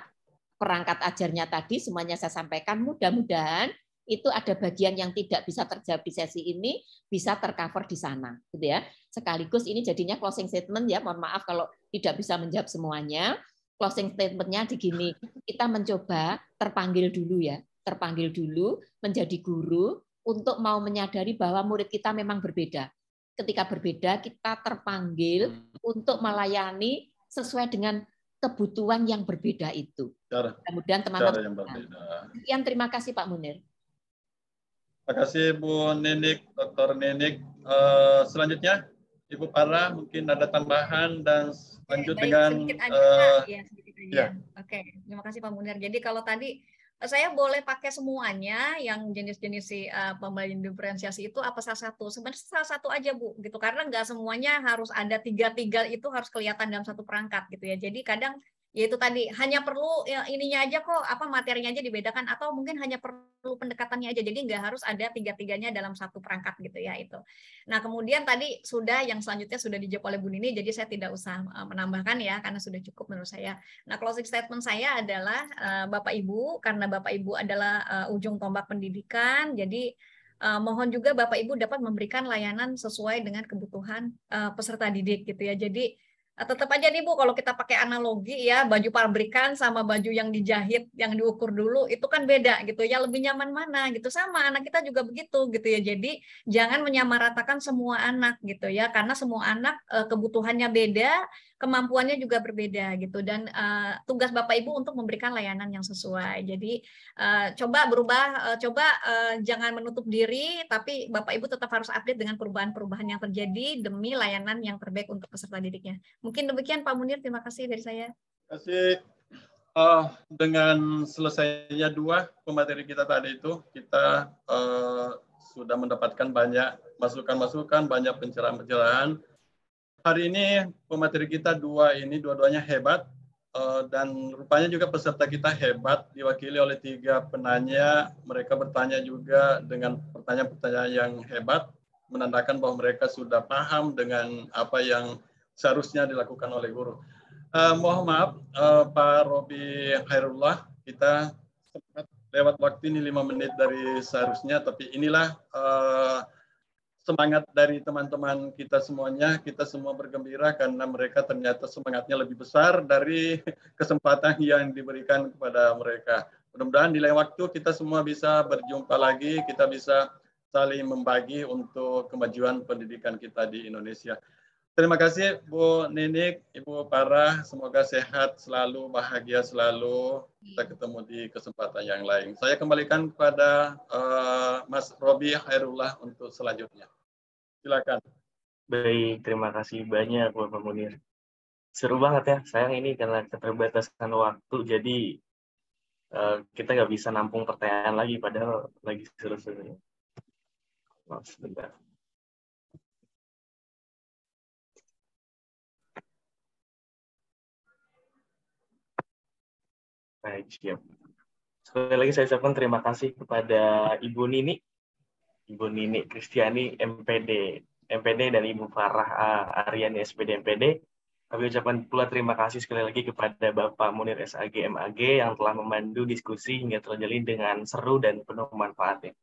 Perangkat ajarnya tadi semuanya saya sampaikan, mudah-mudahan itu ada bagian yang tidak bisa terjawab di sesi ini bisa tercover di sana gitu ya. Sekaligus ini jadinya closing statement ya, mohon maaf kalau tidak bisa menjawab semuanya. Closing statement-nya begini, kita mencoba terpanggil dulu ya, terpanggil dulu menjadi guru untuk mau menyadari bahwa murid kita memang berbeda. Ketika berbeda kita terpanggil untuk melayani sesuai dengan kebutuhan yang berbeda itu. Kemudian teman-teman. Sekian, terima kasih Pak Munir. Terima kasih Bu Ninik, Dr. Ninik. Selanjutnya Ibu Para mungkin ada tambahan dan lanjut dengan sedikit aja, sedikit aja. Ya. Oke, terima kasih Pak Munir. Jadi kalau tadi saya boleh pakai semuanya yang jenis-jenis pembelajaran diferensiasi itu apa salah satu? Sebenarnya salah satu aja Bu, gitu. Karena nggak semuanya harus ada tiga itu harus kelihatan dalam satu perangkat gitu ya. Jadi kadang ya itu tadi hanya perlu ya, ininya aja kok, apa materinya aja dibedakan atau mungkin hanya perlu pendekatannya aja. Jadi nggak harus ada tiga-tiganya dalam satu perangkat gitu ya itu. Nah kemudian tadi yang selanjutnya sudah dijawab oleh Bu Nini, jadi saya tidak usah menambahkan ya karena sudah cukup menurut saya. Nah closing statement saya adalah Bapak Ibu, karena Bapak Ibu adalah ujung tombak pendidikan, jadi mohon juga Bapak Ibu dapat memberikan layanan sesuai dengan kebutuhan peserta didik gitu ya. Jadi tetap aja nih Bu, kalau kita pakai analogi ya, baju pabrikan sama baju yang dijahit, yang diukur dulu, itu kan beda gitu ya, lebih nyaman mana gitu. Sama anak kita juga begitu gitu ya. Jadi jangan menyamaratakan semua anak gitu ya, karena semua anak kebutuhannya beda, kemampuannya juga berbeda gitu. Dan tugas Bapak Ibu untuk memberikan layanan yang sesuai. Jadi coba berubah, jangan menutup diri, tapi Bapak Ibu tetap harus update dengan perubahan-perubahan yang terjadi demi layanan yang terbaik untuk peserta didiknya. Mungkin demikian Pak Munir, terima kasih dari saya. Terima kasih. Dengan selesainya dua pemateri kita tadi itu, kita sudah mendapatkan banyak masukan-masukan, banyak pencerahan-pencerahan. Hari ini pemateri kita dua-duanya hebat, dan rupanya juga peserta kita hebat, diwakili oleh 3 penanya. Mereka bertanya juga dengan pertanyaan-pertanyaan yang hebat, menandakan bahwa mereka sudah paham dengan apa yang seharusnya dilakukan oleh guru. Mohon maaf Pak Robi Khairullah, kita sempat lewat waktu ini 5 menit dari seharusnya, tapi inilah semangat dari teman-teman kita semuanya. Kita semua bergembira karena mereka ternyata semangatnya lebih besar dari kesempatan yang diberikan kepada mereka. Mudah-mudahan di lain waktu kita semua bisa berjumpa lagi, kita bisa saling membagi untuk kemajuan pendidikan kita di Indonesia. Terima kasih Bu Ninik, Ibu Farah, semoga sehat selalu, bahagia selalu. Kita ketemu di kesempatan yang lain. Saya kembalikan kepada Mas Robi Khairullah untuk selanjutnya. Silakan. Baik, terima kasih banyak Bapak Munir. Seru banget ya, sayang ini karena keterbatasan waktu, jadi kita nggak bisa nampung pertanyaan lagi, padahal lagi seru-serunya. Maaf sebentar. Baik, siap. Sekali lagi saya ucapkan terima kasih kepada Ibu Nini Kristiani MPD dan Ibu Farah Aryani SPD MPD. Kami ucapkan pula terima kasih sekali lagi kepada Bapak Munir SAG MAG yang telah memandu diskusi hingga terjalin dengan seru dan penuh manfaatnya.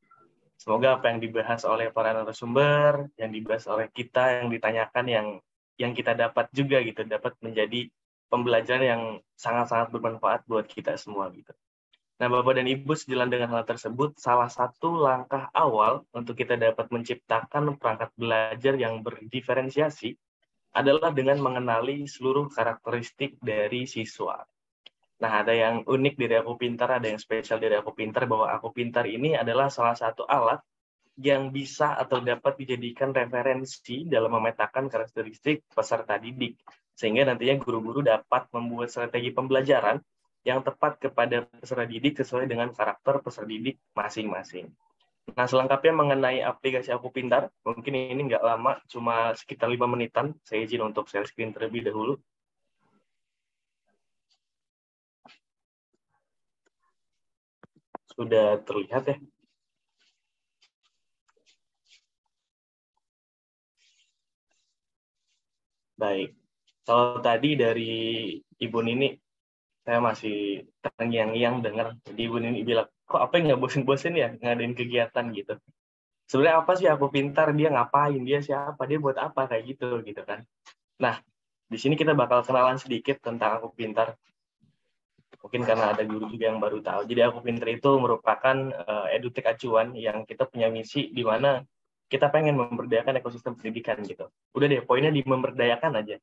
Semoga apa yang dibahas oleh para narasumber, yang dibahas oleh kita, yang ditanyakan, yang kita dapat juga gitu, dapat menjadi pembelajaran yang sangat-sangat bermanfaat buat kita semua gitu. Nah, Bapak dan Ibu, sejalan dengan hal tersebut, salah satu langkah awal untuk kita dapat menciptakan perangkat belajar yang berdiferensiasi adalah dengan mengenali seluruh karakteristik dari siswa. Nah, ada yang unik dari Aku Pintar, ada yang spesial dari Aku Pintar, bahwa Aku Pintar ini adalah salah satu alat yang bisa atau dapat dijadikan referensi dalam memetakan karakteristik peserta didik, sehingga nantinya guru-guru dapat membuat strategi pembelajaran yang tepat kepada peserta didik sesuai dengan karakter peserta didik masing-masing. Nah, selengkapnya mengenai aplikasi Aku Pintar, mungkin ini nggak lama, cuma sekitar 5 menitan, saya izin untuk share screen terlebih dahulu. Sudah terlihat ya? Baik, kalau tadi dari Ibu Nini, saya masih terngiang-ngiang dengar. Jadi Ibu Nini bilang, kok apa yang nggak bosen-bosen ya ngadain kegiatan gitu. Sebenarnya apa sih Aku Pintar, dia ngapain, dia siapa, dia buat apa, kayak gitu kan. Nah, di sini kita bakal kenalan sedikit tentang Aku Pintar. Mungkin karena ada guru juga yang baru tahu. Jadi Aku Pintar itu merupakan edutech acuan yang kita punya misi di mana kita pengen memberdayakan ekosistem pendidikan gitu. Udah deh, poinnya di memberdayakan aja.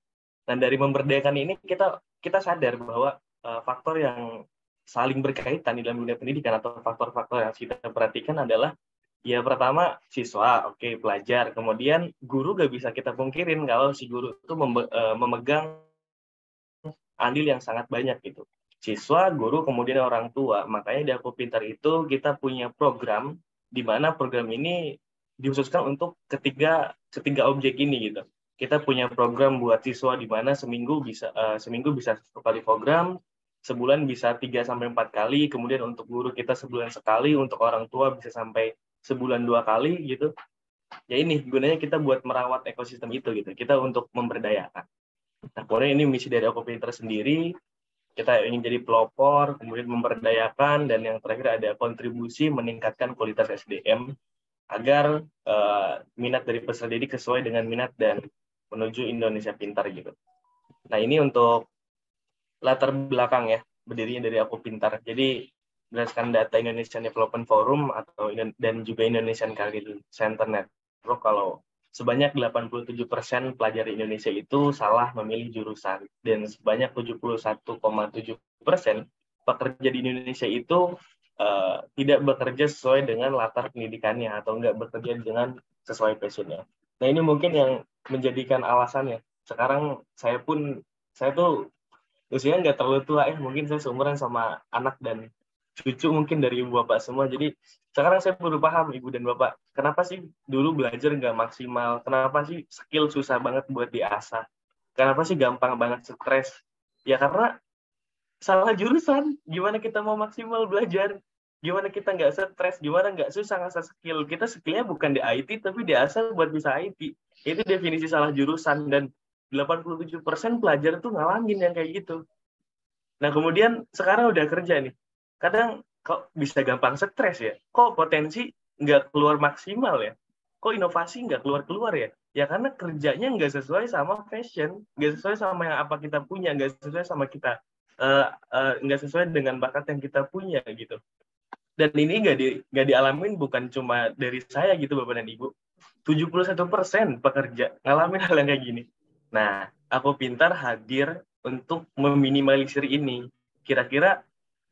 Nah, dari memberdayakan ini kita sadar bahwa faktor yang saling berkaitan di dalam dunia pendidikan atau faktor-faktor yang kita perhatikan adalah ya pertama siswa, oke, pelajar. Kemudian guru gak bisa kita pungkirin kalau si guru itu memegang andil yang sangat banyak gitu. Siswa, guru, kemudian orang tua. Makanya di Aku Pintar itu kita punya program di mana program ini dikhususkan untuk ketiga objek ini gitu. Kita punya program buat siswa di mana seminggu bisa 1 kali program, sebulan bisa 3-4 kali, kemudian untuk guru kita sebulan sekali, untuk orang tua bisa sampai sebulan 2 kali gitu. Ya ini gunanya kita buat merawat ekosistem itu gitu. Kita untuk memberdayakan. Nah, kemudian ini misi dari Aku Pintar sendiri. Kita ingin jadi pelopor, kemudian memberdayakan, dan yang terakhir ada kontribusi meningkatkan kualitas SDM agar minat dari peserta didik sesuai dengan minat dan menuju Indonesia Pintar gitu. Nah, ini untuk latar belakang ya, berdirinya dari Aku Pintar. Jadi berdasarkan data Indonesian Development Forum dan juga Indonesian Career Center Network, kalau sebanyak 87% pelajar Indonesia itu salah memilih jurusan, dan sebanyak 71,7% pekerja di Indonesia itu tidak bekerja sesuai dengan latar pendidikannya atau enggak bekerja dengan sesuai passionnya. Nah, ini mungkin yang menjadikan alasannya. Sekarang saya tuh usianya nggak terlalu tua ya, mungkin saya seumuran sama anak dan cucu mungkin dari ibu bapak semua. Jadi sekarang saya baru paham ibu dan bapak, kenapa sih dulu belajar nggak maksimal, kenapa sih skill susah banget buat diasah, kenapa sih gampang banget stres. Ya karena salah jurusan. Gimana kita mau maksimal belajar? Gimana kita nggak stres? Gimana nggak susah ngasah skill? Kita skillnya bukan di IT, tapi diasah buat bisa IT. Itu definisi salah jurusan. Dan 87% pelajar tuh ngalamin yang kayak gitu. Nah, kemudian sekarang udah kerja nih. Kadang kok bisa gampang stres ya? Kok potensi nggak keluar maksimal ya? Kok inovasi nggak keluar-keluar ya? Ya karena kerjanya nggak sesuai sama passion, nggak sesuai sama yang apa kita punya, nggak sesuai sama kita, nggak sesuai dengan bakat yang kita punya gitu. Dan ini nggak dialamin bukan cuma dari saya gitu Bapak dan Ibu. 71% pekerja ngalamin hal yang kayak gini. Nah, Aku Pintar hadir untuk meminimalisir ini. Kira-kira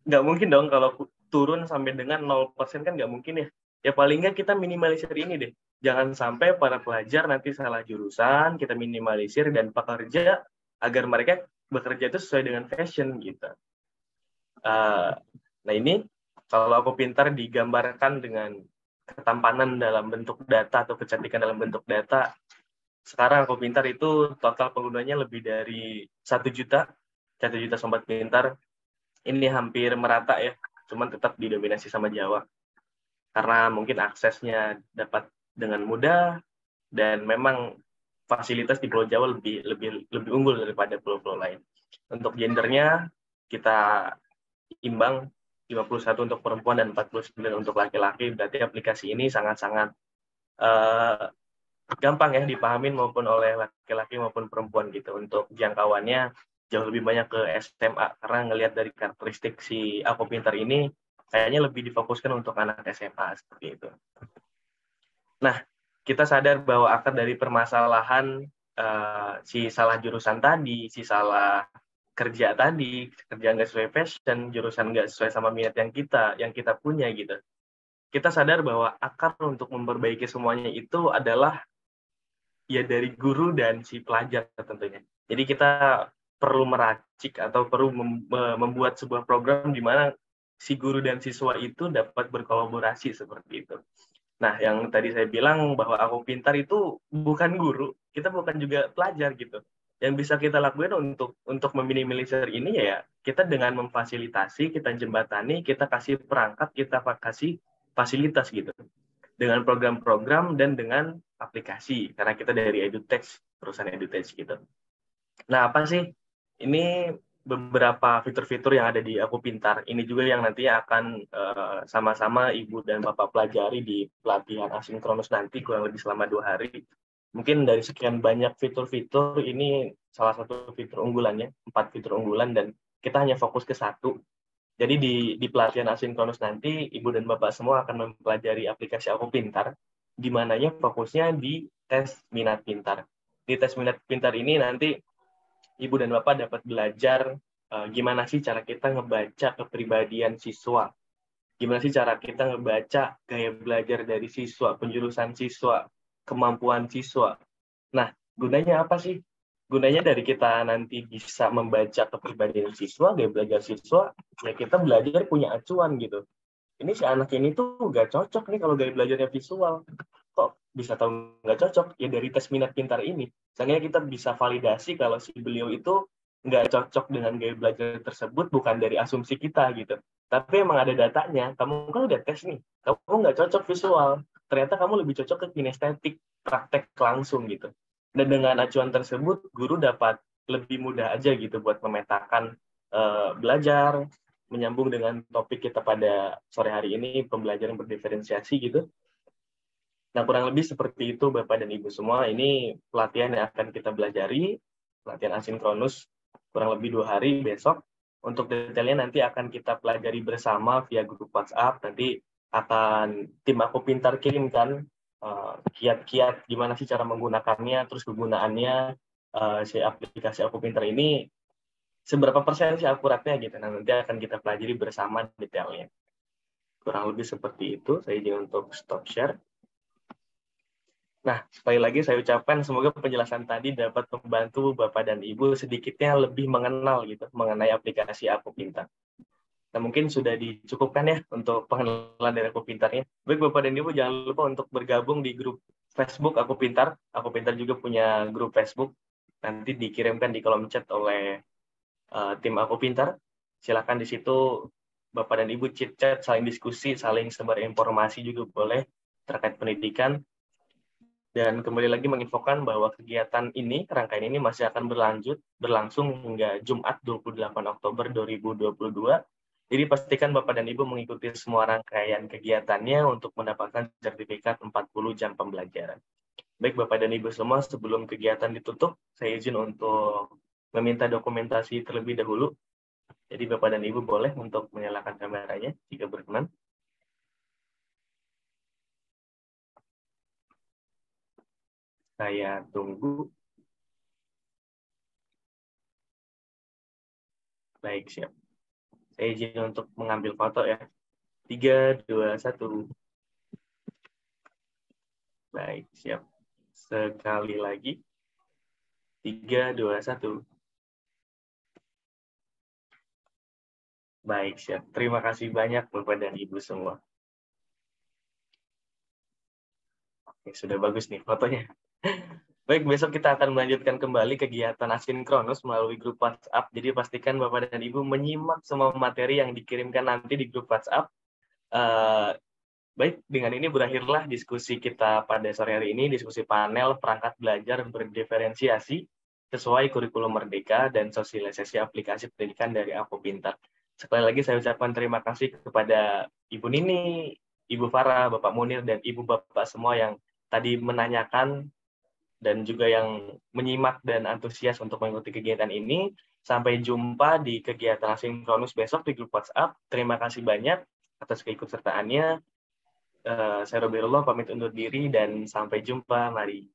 nggak mungkin dong kalau turun sampai dengan 0% kan nggak mungkin ya. Ya paling nggak kita minimalisir ini deh. Jangan sampai para pelajar nanti salah jurusan, kita minimalisir dan pekerja agar mereka bekerja itu sesuai dengan fashion gitu. Nah ini kalau Aku Pintar digambarkan dengan ketampanan dalam bentuk data atau kecantikan dalam bentuk data, sekarang Aku Pintar itu total penggunanya lebih dari 1 juta sobat pintar. Ini hampir merata ya, cuman tetap didominasi sama Jawa. Karena mungkin aksesnya dapat dengan mudah dan memang fasilitas di Pulau Jawa lebih unggul daripada pulau-pulau lain. Untuk gendernya kita imbang 51 untuk perempuan dan 49 untuk laki-laki. Berarti aplikasi ini sangat-sangat gampang ya dipahamin maupun oleh laki-laki maupun perempuan gitu. Untuk jangkauannya jauh lebih banyak ke SMA karena ngelihat dari karakteristik si Aku Pintar ini kayaknya lebih difokuskan untuk anak SMA seperti itu. Nah, kita sadar bahwa akar dari permasalahan si salah jurusan tadi, si salah kerja tadi, kerja nggak sesuai passion, jurusan nggak sesuai sama minat yang kita punya gitu. Kita sadar bahwa akar untuk memperbaiki semuanya itu adalah ya dari guru dan si pelajar tentunya. Jadi kita perlu meracik atau perlu membuat sebuah program di mana si guru dan siswa itu dapat berkolaborasi seperti itu. Nah, yang tadi saya bilang bahwa Aku Pintar itu bukan guru, kita bukan juga pelajar gitu. Yang bisa kita lakukan untuk meminimalisir ini ya kita dengan memfasilitasi, kita jembatani, kita kasih perangkat, kita kasih fasilitas gitu. Dengan program-program dan dengan aplikasi, karena kita dari EduTech, perusahaan EduTech gitu. Nah, apa sih? Ini beberapa fitur-fitur yang ada di Aku Pintar. Ini juga yang nantinya akan sama-sama Ibu dan Bapak pelajari di pelatihan asinkronus nanti, kurang lebih selama 2 hari. Mungkin dari sekian banyak fitur-fitur, ini salah satu fitur unggulannya, 4 fitur unggulan, dan kita hanya fokus ke 1. Jadi di pelatihan asinkronus nanti, Ibu dan Bapak semua akan mempelajari aplikasi Aku Pintar, di mananya fokusnya di tes minat pintar. Di tes minat pintar ini nanti Ibu dan Bapak dapat belajar gimana sih cara kita ngebaca kepribadian siswa. Gimana sih cara kita ngebaca gaya belajar dari siswa, penjurusan siswa, kemampuan siswa. Nah, gunanya apa sih? Gunanya dari kita nanti bisa membaca kepribadian siswa, gaya belajar siswa, ya kita belajar punya acuan gitu. Ini si anak ini tuh nggak cocok nih kalau gaya belajarnya visual. Kok bisa tahu nggak cocok? Ya dari tes minat pintar ini. Misalnya kita bisa validasi kalau si beliau itu nggak cocok dengan gaya belajar tersebut bukan dari asumsi kita gitu. Tapi emang ada datanya. Kamu kan udah tes nih. Kamu nggak cocok visual. Ternyata kamu lebih cocok ke kinestetik, praktek langsung gitu. Dan dengan acuan tersebut, guru dapat lebih mudah aja gitu buat memetakan belajar, menyambung dengan topik kita pada sore hari ini, pembelajaran berdiferensiasi gitu. Nah, kurang lebih seperti itu Bapak dan Ibu semua. Ini pelatihan yang akan kita belajari, pelatihan asinkronus, kurang lebih 2 hari besok. Untuk detailnya nanti akan kita pelajari bersama via grup WhatsApp. Nanti akan tim Aku Pintar kirimkan kiat-kiat gimana sih cara menggunakannya, terus kegunaannya si aplikasi Aku Pintar ini seberapa persen sih akuratnya gitu. Nah, nanti akan kita pelajari bersama detailnya. Kurang lebih seperti itu. Saya izin untuk stop share. Nah, sekali lagi saya ucapkan semoga penjelasan tadi dapat membantu Bapak dan Ibu sedikitnya lebih mengenal gitu mengenai aplikasi Aku Pintar. Nah, mungkin sudah dicukupkan ya untuk pengenalan dari Aku Pintarnya. Baik Bapak dan Ibu, jangan lupa untuk bergabung di grup Facebook Aku Pintar. Aku Pintar juga punya grup Facebook. Nanti dikirimkan di kolom chat oleh tim Aku Pintar. Silakan di situ Bapak dan Ibu chit-chat, saling diskusi, saling sebar informasi juga boleh terkait pendidikan. Dan kembali lagi menginfokan bahwa kegiatan ini, rangkaian ini masih akan berlangsung hingga Jumat 28 Oktober 2022. Jadi pastikan Bapak dan Ibu mengikuti semua rangkaian kegiatannya untuk mendapatkan sertifikat 40 jam pembelajaran. Baik Bapak dan Ibu semua, sebelum kegiatan ditutup, saya izin untuk meminta dokumentasi terlebih dahulu. Jadi Bapak dan Ibu boleh untuk menyalakan kameranya jika berkenan. Saya tunggu. Baik, siap. Saya izin untuk mengambil foto ya. 3, 2, 1. Baik, siap. Sekali lagi. 3, 2, 1. Baik, siap. Terima kasih banyak Bapak dan Ibu semua. Oke, sudah bagus nih fotonya. Baik, besok kita akan melanjutkan kembali kegiatan asinkronus melalui grup WhatsApp. Jadi pastikan Bapak dan Ibu menyimak semua materi yang dikirimkan nanti di grup WhatsApp. Baik, dengan ini berakhirlah diskusi kita pada sore hari ini, diskusi panel perangkat belajar berdiferensiasi sesuai kurikulum Merdeka dan sosialisasi aplikasi pendidikan dari Aku Pintar. Sekali lagi saya ucapkan terima kasih kepada Ibu Nini, Ibu Farah, Bapak Munir, dan Ibu Bapak semua yang tadi menanyakan dan juga yang menyimak dan antusias untuk mengikuti kegiatan ini. Sampai jumpa di kegiatan asinkronus besok di grup WhatsApp. Terima kasih banyak atas keikutsertaannya. Saya Robirullah pamit undur diri dan sampai jumpa. Mari.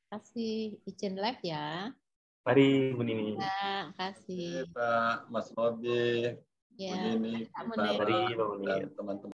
Terima kasih. Izin live ya. Mari, Bu Nini. Terima kasih. Pak Mas Robi, Bu Ya, Nini, Pak Bu Munir. Farah, Mari, Pak Munir. dan teman-teman.